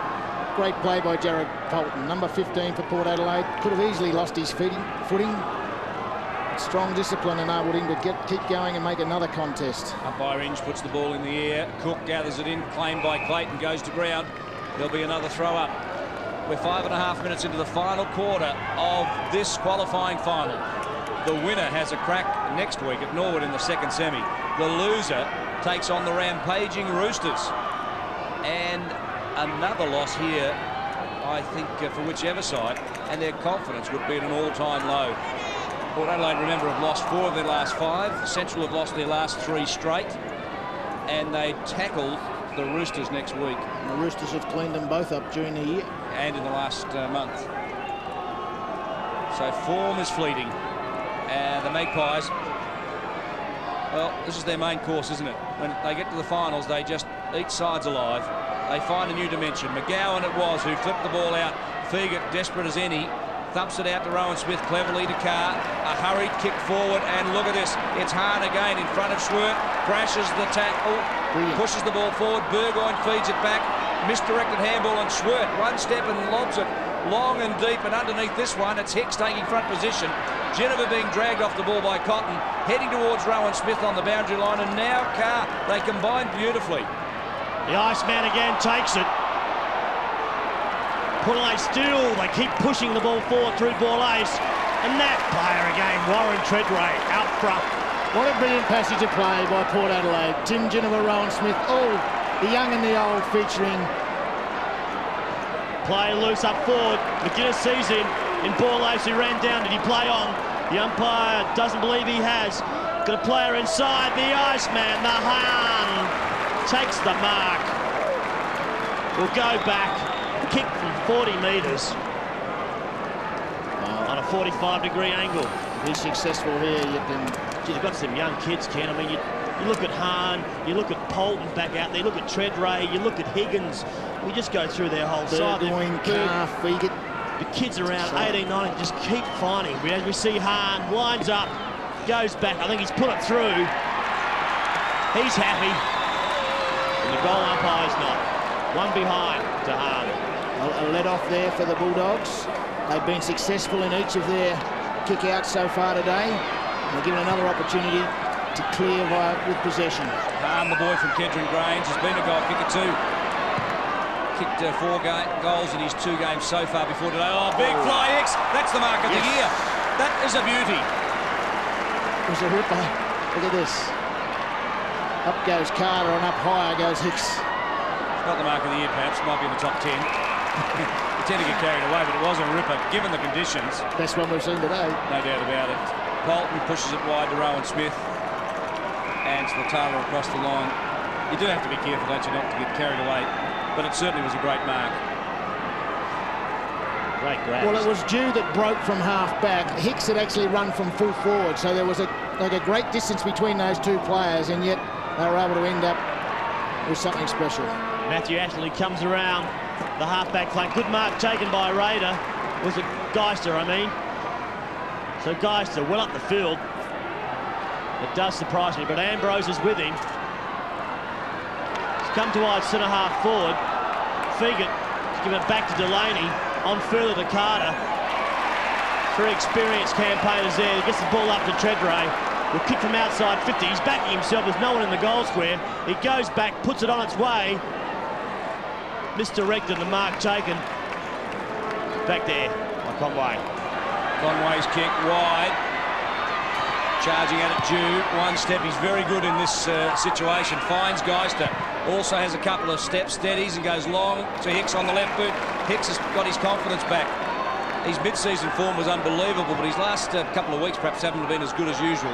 Great play by Jared Colton, number 15 for Port Adelaide. Could have easily lost his footing. Strong discipline enabled him to keep going and make another contest. Umpire Inge puts the ball in the air. Cook gathers it in, claimed by Clayton, goes to ground. There'll be another throw up. We're 5.5 minutes into the final quarter of this qualifying final. The winner has a crack next week at Norwood in the second semi. The loser takes on the rampaging Roosters. And another loss here, I think, for whichever side, and their confidence would be at an all-time low. Port Adelaide, remember, have lost 4 of their last 5. Central have lost their last 3 straight. And they tackle the Roosters next week. And the Roosters have cleaned them both up during the year. And in the last month. So form is fleeting. And the Magpies, well, this is their main course, isn't it? When they get to the finals, they just eat sides alive. They find a new dimension. McGowan it was who flipped the ball out. Fegan, desperate as any, thumps it out to Rowan Smith, cleverly to Carr. A hurried kick forward, and look at this. It's Hahn again in front of Schwert. Crashes the tackle, pushes the ball forward. Burgoyne feeds it back. Misdirected handball, and Schwert one step and lobs it long and deep, and underneath this one, it's Hicks taking front position. Genova being dragged off the ball by Cotton, heading towards Rowan Smith on the boundary line, and now Carr. They combine beautifully. The Iceman again takes it. Port Adelaide still, they keep pushing the ball forward through Ball Ace. And that player again, Warren Tredrea, out front. What a brilliant passage of play by Port Adelaide. Tim Genova, Rowan Smith, all the young and the old featuring. Play loose up forward. McGuinness sees him in Ball Ace, who ran down. Did he play on? The umpire doesn't believe he has. Got a player inside. The Iceman, the Hahn, takes the mark. Will go back. Kick from 40 metres on a 45-degree angle. He's successful here. You can. You've got some young kids, Ken. I mean, you look at Hahn, you look at Polton back out there, you look at Treadray, you look at Higgins. You just go through their whole side. Burgoyne, Carr, Feagit. The kids around 18, 19 just keep finding. As we see Hahn lines up, goes back. I think he's put it through. He's happy. And the goal umpire's not. One behind to Hahn. A let off there for the Bulldogs. They've been successful in each of their kick-outs so far today. They're given another opportunity to clear with possession. Hahn, the boy from Kedron Grange, has been a goal kicker too. Kicked 4 goals in his 2 games so far before today. Oh, big fly Hicks. That's the mark of the year. That is a beauty. It was a ripper. Look at this. Up goes Carter and up higher goes Hicks. Not the mark of the year, perhaps. Might be in the top 10. You tend to get carried away, but it was a ripper, given the conditions. Best one we've seen today. No doubt about it. Polton pushes it wide to Rowan Smith. And Slatala across the line. You do have to be careful, don't you, not to get carried away. But it certainly was a great mark. Great grab. Well, it was Dew that broke from half back. Hicks had actually run from full forward, so there was a great distance between those 2 players, and yet they were able to end up with something special. Matthew Ashley comes around the half-back flank. Good mark taken by Raider. Was it Geister, I mean. So Geister well up the field. It does surprise me, but Ambrose is with him. He's come to wide centre-half forward. Feagit give it back to Delaney. On further to Carter. 3 experienced campaigners there. He gets the ball up to Treadray. Will kick from outside 50. He's backing himself. There's no one in the goal square. He goes back, puts it on its way. Misdirected, the mark taken. Back there by Conway. Conway's kick wide. Charging at it, Dew. 1 step. He's very good in this situation. Finds Geister. Also has a couple of steps, steadies, and goes long to Hicks on the left boot. Hicks has got his confidence back. His mid-season form was unbelievable, but his last couple of weeks perhaps haven't been as good as usual.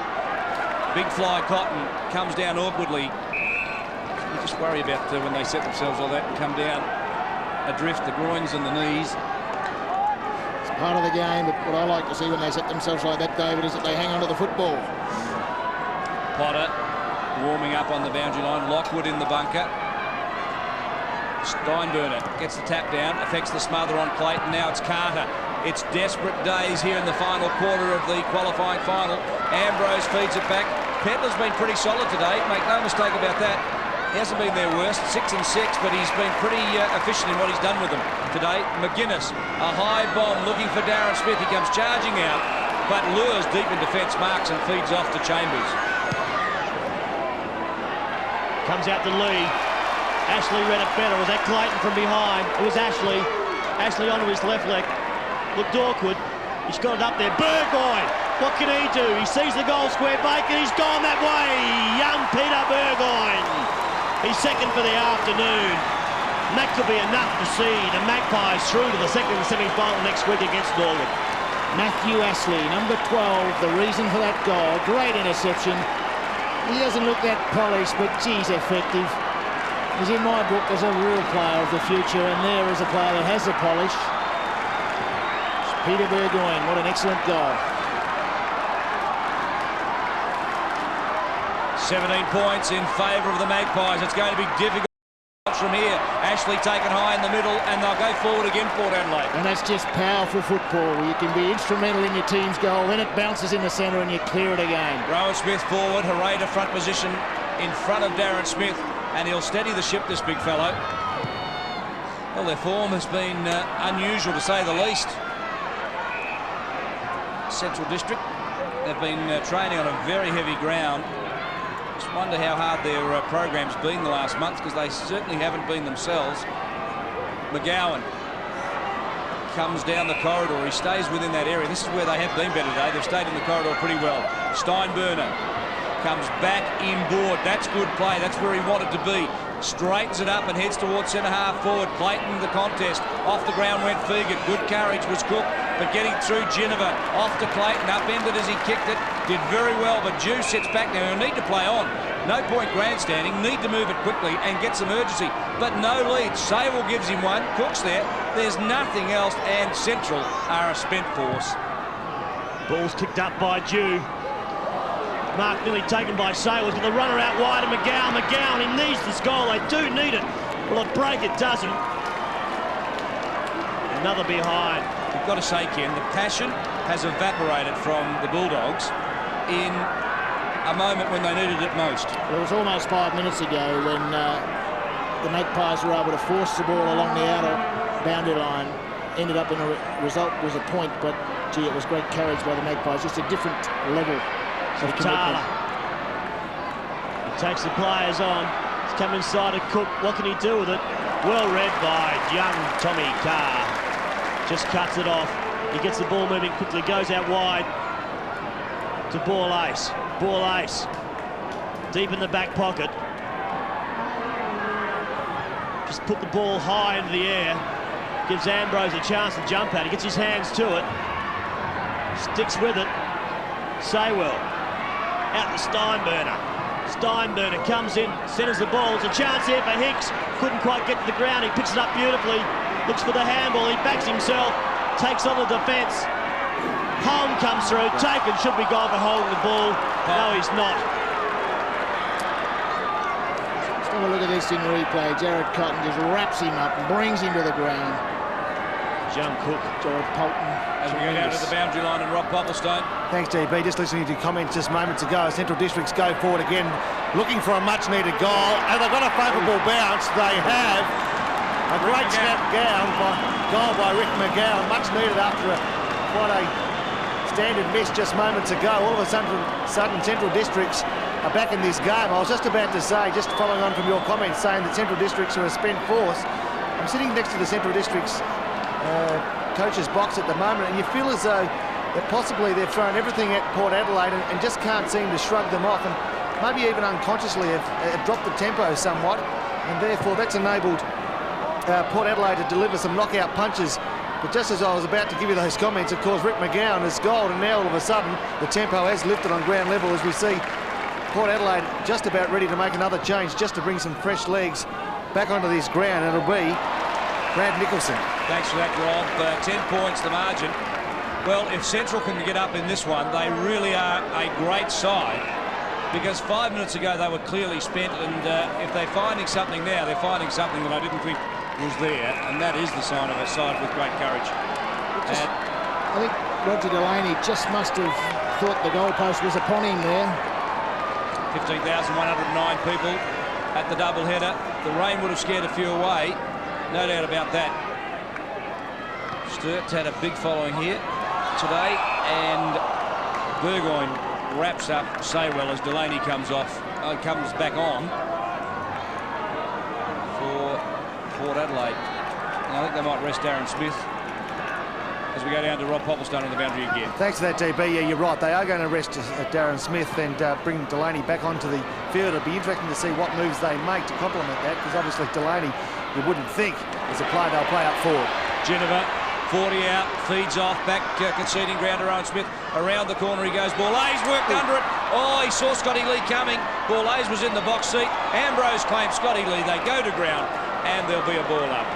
Big fly Cotton comes down awkwardly. You just worry about when they set themselves like that and come down adrift, the groins and the knees. It's part of the game, but what I like to see when they set themselves like that, David, is that they hang on to the football. Potter warming up on the boundary line. Lockwood in the bunker. Steinburner gets the tap down, affects the smother on Clayton. Now it's Carter. It's desperate days here in the final quarter of the qualifying final. Ambrose feeds it back. Pedlar's been pretty solid today, make no mistake about that. He hasn't been their worst, 6 and 6, but he's been pretty efficient in what he's done with them today. McGuinness, a high bomb looking for Darren Smith. He comes charging out, but lures deep in defence, marks and feeds off to Chambers. Comes out to Lee. Ashley read it better. Was that Clayton from behind? It was Ashley. Ashley onto his left leg. Looked awkward. He's got it up there. Burgoyne. What can he do? He sees the goal square vacant. He's gone that way. Young Peter Burgoyne. He's second for the afternoon. And that could be enough to see the Magpies through to the second semi-final next week against Norwood. Matthew Ashley, number 12, the reason for that goal. Great interception. He doesn't look that polished, but geez, effective. He's in my book as a real player of the future, and there is a player that has the polish. It's Peter Burgoyne, what an excellent goal. 17 points in favour of the Magpies. It's going to be difficult from here. Ashley taken high in the middle, and they'll go forward again, Port Adelaide. And that's just powerful football. You can be instrumental in your team's goal, then it bounces in the centre and you clear it again. Rowan Smith forward, Hereda front position in front of Darren Smith, and he'll steady the ship, this big fellow. Well, their form has been unusual, to say the least. Central District, they've been training on a very heavy ground. Just wonder how hard their program's been the last month, because they certainly haven't been themselves. McGowan comes down the corridor. He stays within that area. This is where they have been better today. They've stayed in the corridor pretty well. Steinburner comes back inboard. That's good play. That's where he wanted to be. Straightens it up and heads towards centre-half forward. Clayton the contest. Off the ground went Feagit. Good courage was Cook, but getting through Geneva. Off to Clayton. Upended as he kicked it. Did very well, but Dew sits back now. He'll need to play on. No point grandstanding. Need to move it quickly and get some urgency. But no lead. Sable gives him one. Cook's there. There's nothing else, and Central are a spent force. Ball's kicked up by Dew. Mark nearly taken by Saywell. He's got the runner out wide of McGowan. McGowan, he needs this goal. They do need it. Well, a break it doesn't. Another behind. You've got to say, Ken, the passion has evaporated from the Bulldogs in a moment when they needed it most. It was almost 5 minutes ago when the Magpies were able to force the ball along the outer boundary line. Ended up in a result was a point, but gee, it was great courage by the Magpies. Just a different level of commitment. He takes the players on. He's come inside to Cook. What can he do with it? Well read by young Tommy Carr. Just cuts it off. He gets the ball moving quickly. Goes out wide to Ball Ace. Ball Ace. Deep in the back pocket. Just put the ball high into the air. Gives Ambrose a chance to jump at. He gets his hands to it. Sticks with it. Saywell. Out to Steinburner. Steinburner comes in, centres the ball. There's a chance here for Hicks. Couldn't quite get to the ground. He picks it up beautifully. Looks for the handball. He backs himself. Takes on the defence. Holm comes through. Taken. Should be gone for holding the ball. No, he's not. Let's have a look at this in replay. Jared Cotton just wraps him up and brings him to the ground. Young Cook. Jared Polton. As we go down to the boundary line and Rob Popplestone. Thanks, GB. Just listening to your comments just moments ago. Central Districts go forward again, looking for a much-needed goal. And they've got a favourable bounce. They have a great snap goal by Rick McGowan. Much needed after quite a standard miss just moments ago. All of a sudden Central Districts are back in this game. I was just about to say, just following on from your comments, saying that Central Districts are a spent force. I'm sitting next to the Central Districts coach's box at the moment, and you feel as though that possibly they've thrown everything at Port Adelaide and just can't seem to shrug them off, and maybe even unconsciously have dropped the tempo somewhat, and therefore that's enabled Port Adelaide to deliver some knockout punches. But just as I was about to give you those comments, of course, Rick McGowan has scored, and now all of a sudden the tempo has lifted on ground level as we see Port Adelaide just about ready to make another change, just to bring some fresh legs back onto this ground, and it'll be Brad Nicholson. Thanks for that, Rob. 10 points the margin. Well, if Central can get up in this one, they really are a great side, because 5 minutes ago they were clearly spent, and if they're finding something now, they're finding something that I didn't think was there, and that is the sign of a side with great courage. I think Roger Delaney just must have thought the goalpost was upon him there. 15,109 people at the doubleheader. The rain would have scared a few away, no doubt about that. Sturt had a big following here today, and Burgoyne wraps up Saywell as Delaney comes back on for Port Adelaide. And I think they might rest Darren Smith as we go down to Rob Popplestone on the boundary again. Thanks for that, DB. Yeah, you're right. They are going to rest Darren Smith and bring Delaney back onto the field. It'll be interesting to see what moves they make to complement that, because obviously Delaney, you wouldn't think, is a player they'll play up forward. Ginnivan, 40 out, feeds off, back conceding ground to Owen Smith. Around the corner he goes. Borlase worked under it. Oh, he saw Scotty Lee coming. Borlase was in the box seat. Ambrose claims Scotty Lee. They go to ground, and there'll be a ball up.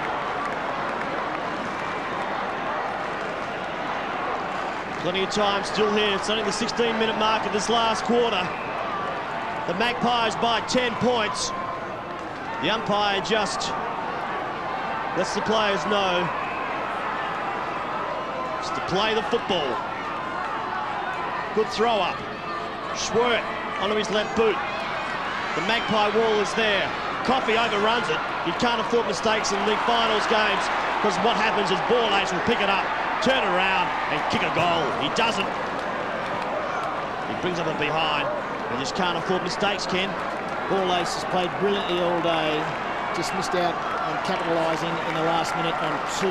Plenty of time still here. It's only the 16-minute mark of this last quarter. The Magpies by 10 points. The umpire just lets the players know just to play the football. Good throw up. Schwert onto his left boot. The Magpie wall is there. Coffey overruns it. You can't afford mistakes in the finals games, because what happens is Borlase will pick it up, turn around and kick a goal. He doesn't. He brings up a behind. They just can't afford mistakes, Ken. Borlase has played brilliantly all day. Just missed out on capitalising in the last minute on 2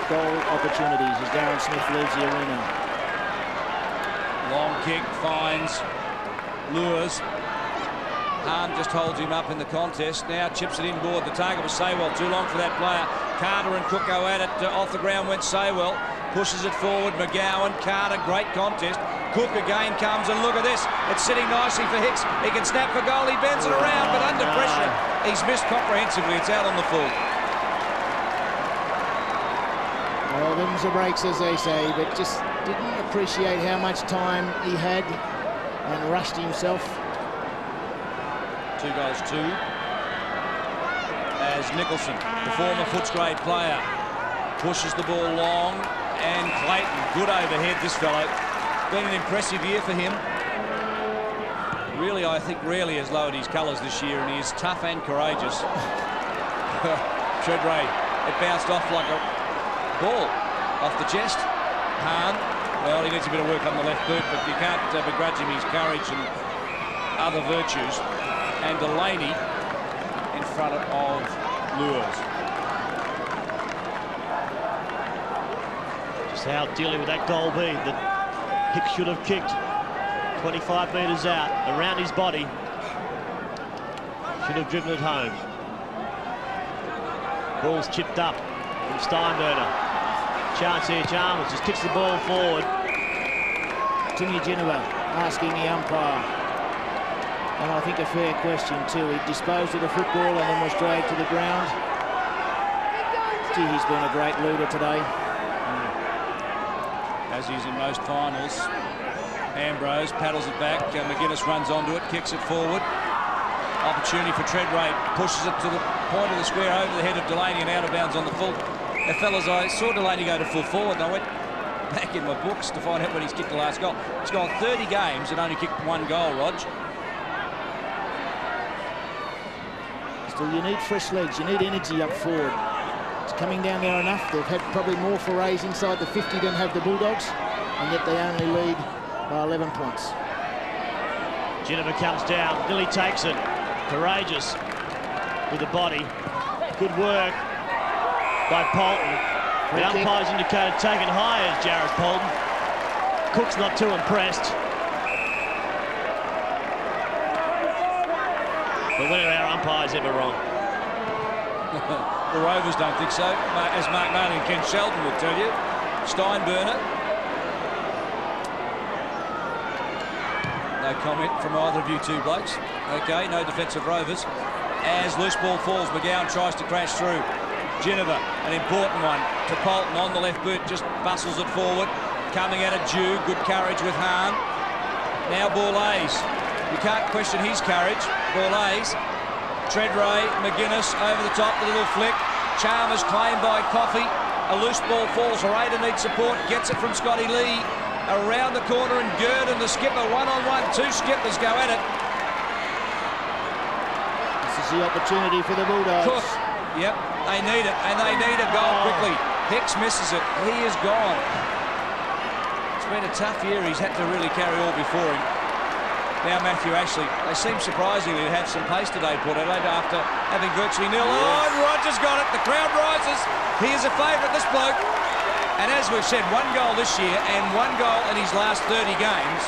goal opportunities as Darren Smith leaves the arena. Long kick, finds, lures. Hahn just holds him up in the contest. Now chips it inboard. The target was Saywell. Too long for that player. Carter and Cook go at it. Off the ground went Saywell. Pushes it forward. McGowan, Carter, great contest. Cook again comes, and look at this. It's sitting nicely for Hicks. He can snap for goal. He bends it around, but under pressure, he's missed comprehensively. It's out on the full. I Well, them's the breaks, as they say, but just didn't appreciate how much time he had and rushed himself. 2 goals 2. As Nicholson, the former Footscray player, pushes the ball long, and Clayton, good overhead, this fellow. Been an impressive year for him. Really, I think rarely has lowered his colours this year, and he is tough and courageous. Tredrea, it bounced off like a ball off the chest. Hahn, well, he needs a bit of work on the left boot, but you can't begrudge him his courage and other virtues. And Delaney in front of Lures. Just how dealing with that goal be that Hicks should have kicked 25 metres out around his body. Should have driven it home. Ball's chipped up from Steinberner. Chance here, Chalmers just kicks the ball forward. Timmy Genova asking the umpire, and I think a fair question too. He disposed of the football and then was dragged to the ground. Gee, he's been a great leader today. As he's in most finals. Ambrose paddles it back. McGuinness runs onto it, kicks it forward. Opportunity for Tredrea, pushes it to the point of the square over the head of Delaney and out of bounds on the full. Now, fellas, I saw Delaney go to full forward and I went back in my books to find out when he's kicked the last goal. He's gone 30 games and only kicked 1 goal, Rog. Still, you need fresh legs, you need energy up forward. It's coming down there enough. They've had probably more forays inside the 50 than have the Bulldogs, and yet they only lead by 11 points. Genova comes down, Lilly takes it. Courageous with the body. Good work by Polton. The umpire's indicated taken high as Jared Polton. Cook's not too impressed. But when are our umpires ever wrong? The Rovers don't think so, as Mark Maley and Ken Sheldon would tell you. Steinberner. No comment from either of you two blokes. Okay, no defensive Rovers. As loose ball falls, McGowan tries to crash through. Genova, an important one to Polton on the left boot, just bustles it forward. Coming out of Dew, good courage with Hahn. Now Borlase. You can't question his courage. Borlase. Tredrea, McGuinness over the top, the little flick. Chalmers claimed by Coffey. A loose ball falls. Rader needs support, gets it from Scotty Lee. Around the corner and Gurdon, the skipper, one-on-one, 2 skippers go at it. This is the opportunity for the Bulldogs. Cook, yep, they need it, and they need a goal quickly. Hicks misses it, he is gone. It's been a tough year, he's had to really carry all before him. Now Matthew Ashley, they seem surprisingly to have some pace today, Port Adelaide, after having virtually nil. Yes. Oh, and Rogers got it, the crowd rises. He is a favourite, this bloke. And as we've said, 1 goal this year and 1 goal in his last 30 games.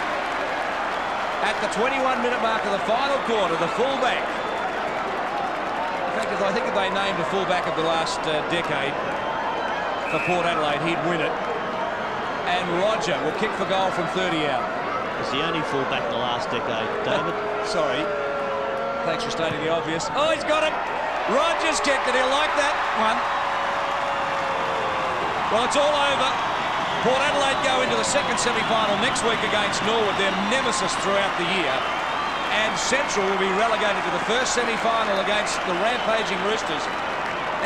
At the 21-minute mark of the final quarter, the fullback. In fact, I think if they named a fullback of the last decade for Port Adelaide, he'd win it. And Roger will kick for goal from 30 out. It's the only fullback in the last decade, David. Sorry. Thanks for stating the obvious. Oh, he's got it. Rogers kicked it. He'll like that one. Well, it's all over. Port Adelaide go into the second semi-final next week against Norwood, their nemesis throughout the year. And Central will be relegated to the first semi-final against the rampaging Roosters.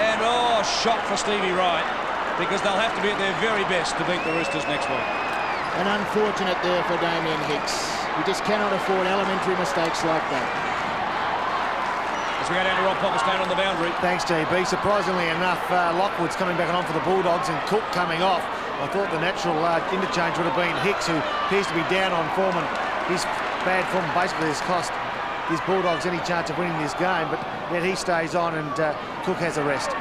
And, oh, shock for Stevie Wright, because they'll have to be at their very best to beat the Roosters next week. And unfortunate there for Damien Hicks. You just cannot afford elementary mistakes like that. As we go down to Rob Popperstone on the boundary. Thanks, JB. Surprisingly enough, Lockwood's coming back on for the Bulldogs and Cook coming off. I thought the natural interchange would have been Hicks, who appears to be down on form, and his bad form basically has cost his Bulldogs any chance of winning this game, but yet he stays on and Cook has a rest.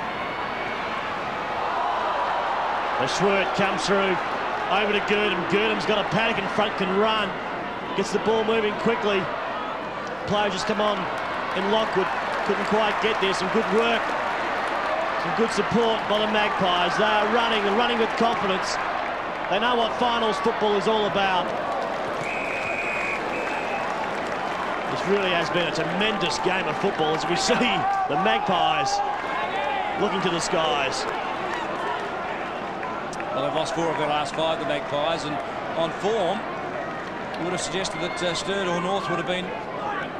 The Schwert comes through over to Gurdon. Gurdon's got a paddock in front, can run. Gets the ball moving quickly. Players just come on in Lockwood. Couldn't quite get there. Some good work. Some good support by the Magpies. They are running with confidence. They know what finals football is all about. This really has been a tremendous game of football as we see the Magpies looking to the skies. Well, they've lost 4 of their last 5, the Magpies, and on form, you would have suggested that Sturt or North would have been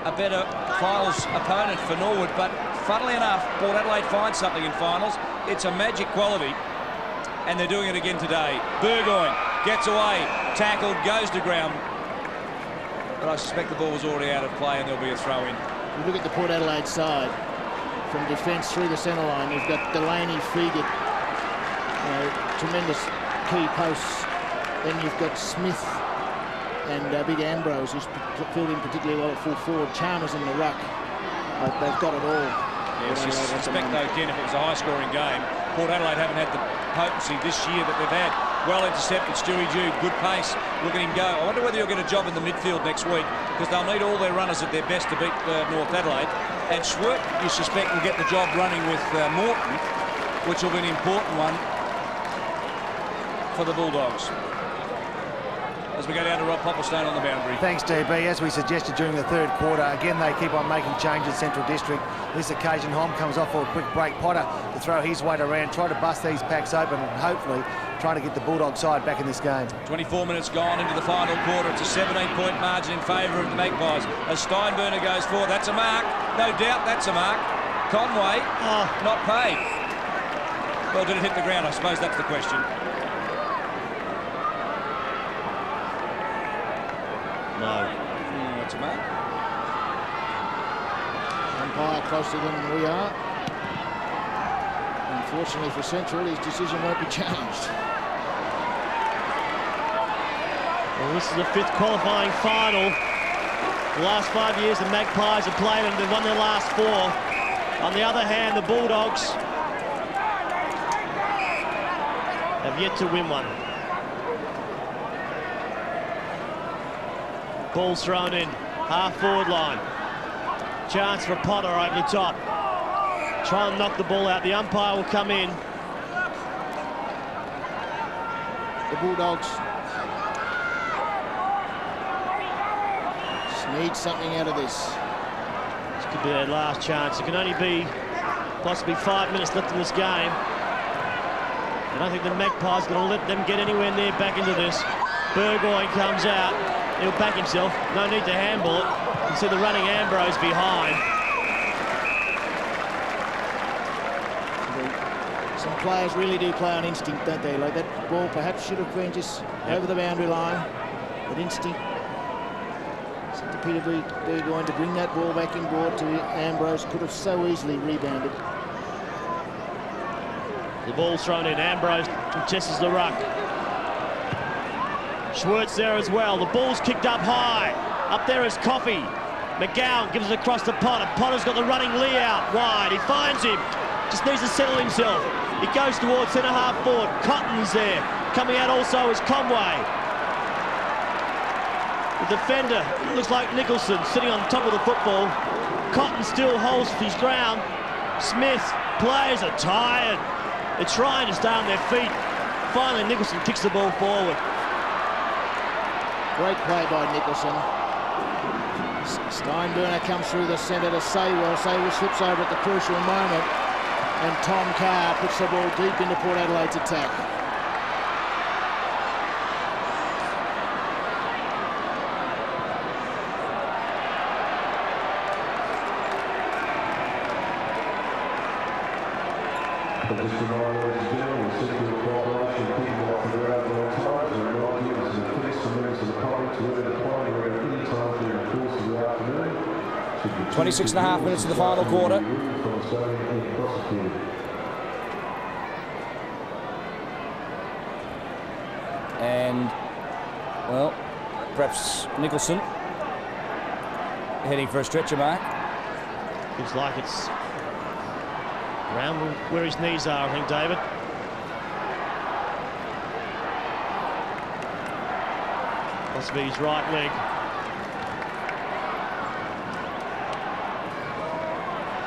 a better finals opponent for Norwood, but funnily enough, Port Adelaide finds something in finals. It's a magic quality, and they're doing it again today. Burgoyne gets away, tackled, goes to ground, but I suspect the ball was already out of play and there'll be a throw-in. You look at the Port Adelaide side, from defence through the centre line, you've got Delaney, Fegert, tremendous key posts. Then you've got Smith and Big Ambrose, who's filled in particularly well at full forward. Chalmers in the ruck. They've got it all. Yes, I suspect though, Ken, if it was a high-scoring game, Port Adelaide haven't had the potency this year that they've had. Well intercepted, Stewie Jude, good pace. Look at him go. I wonder whether he'll get a job in the midfield next week, because they'll need all their runners at their best to beat North Adelaide. And Schwert, you suspect, will get the job running with Morton, which will be an important one for the Bulldogs. As we go down to Rob Popplestone on the boundary. Thanks, DB. As we suggested during the third quarter, again they keep on making changes, Central District. This occasion, Holm comes off for a quick break. Potter to throw his weight around, try to bust these packs open, and hopefully trying to get the Bulldog side back in this game. 24 minutes gone into the final quarter. It's a 17-point margin in favour of the Magpies. As Steinberner goes forward, that's a mark. No doubt that's a mark. Conway, not paid. Well, did it hit the ground? I suppose that's the question. No. That's a mark. Umpire closer than we are. Unfortunately for Central, his decision won't be changed. Well, this is the 5th qualifying final. The last 5 years, the Magpies have played and they've won their last 4. On the other hand, the Bulldogs have yet to win one. Ball's thrown in, half-forward line. Chance for Potter over the top. Try and knock the ball out. The umpire will come in. The Bulldogs just need something out of this. This could be their last chance. It can only be possibly 5 minutes left in this game. I don't think the Magpies are going to let them get anywhere near back into this. Burgoyne comes out. He'll back himself. No need to handball it. You can see the running Ambrose behind. Some players really do play on instinct, don't they? Like that ball perhaps should have been just over the boundary line. But instinct seemed to Peter Burgoyne to bring that ball back inboard to Ambrose. Could have so easily rebounded. The ball's thrown in. Ambrose contests the ruck. Schwartz there as well. The ball's kicked up high. Up there is Coffey. McGowan gives it across to Potter. Potter's got the running Lee out wide. He finds him. Just needs to settle himself. He goes towards centre half forward. Cotton's there. Coming out also is Conway. The defender looks like Nicholson sitting on top of the football. Cotton still holds his ground. Smith, players are tired. They're trying to stay on their feet. Finally, Nicholson kicks the ball forward. Great play by Nicholson. Steinberner comes through the centre to Saywell. Saywell slips over at the crucial moment. And Tom Carr puts the ball deep into Port Adelaide's attack. Afternoon. 26 and a half minutes of the final quarter. And, well, perhaps Nicholson heading for a stretcher mark. Looks like it's around where his knees are, I think, David. Possibly his right leg.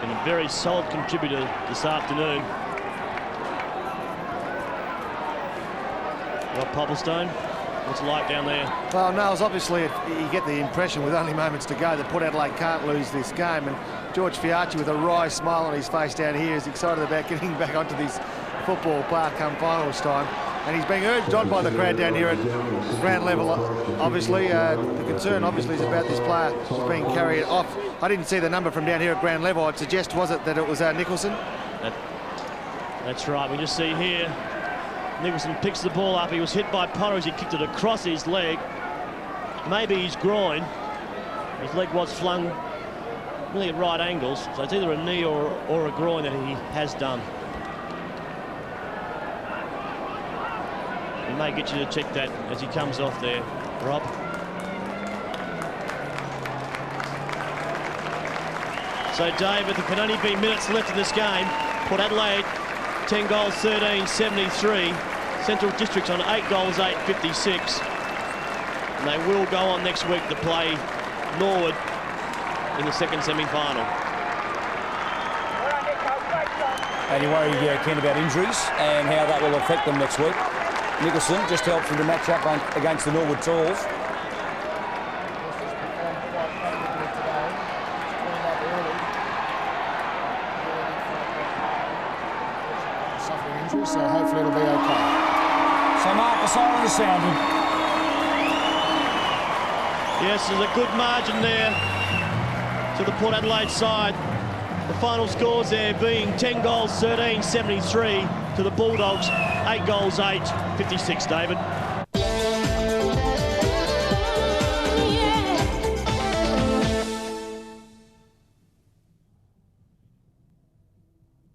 Been a very solid contributor this afternoon. Rob Popplestone, what's it like down there? Well, Niles, obviously you get the impression with only moments to go that Port Adelaide can't lose this game, and George Fiarchi with a wry smile on his face down here is excited about getting back onto this football park come finals time. And he's being urged on by the crowd down here at ground level, obviously. The concern, obviously, is about this player who's being carried off. I didn't see the number from down here at ground level. I'd suggest, was it, that it was Nicholson? That's right. We just see here, Nicholson picks the ball up. He was hit by Ponga as he kicked it across his leg. Maybe his groin. His leg was flung really at right angles. So it's either a knee or a groin that he has done. He may get you to check that as he comes off there, Rob. So, David, there can only be minutes left in this game. Port Adelaide, 10 goals, 13, 73. Central Districts on 8 goals, 8, 56. And they will go on next week to play Norwood in the second semi-final. And you worry, Ken, about injuries and how that will affect them next week. Nicholson just helps them to match up against the Norwood Tools. Suffering injury, so hopefully it'll be okay. So, Mark, the siren is sounding. Yes, there's a good margin there to the Port Adelaide side. The final scores there being 10 goals, 13, 73 to the Bulldogs, 8 goals, 8, 56, David.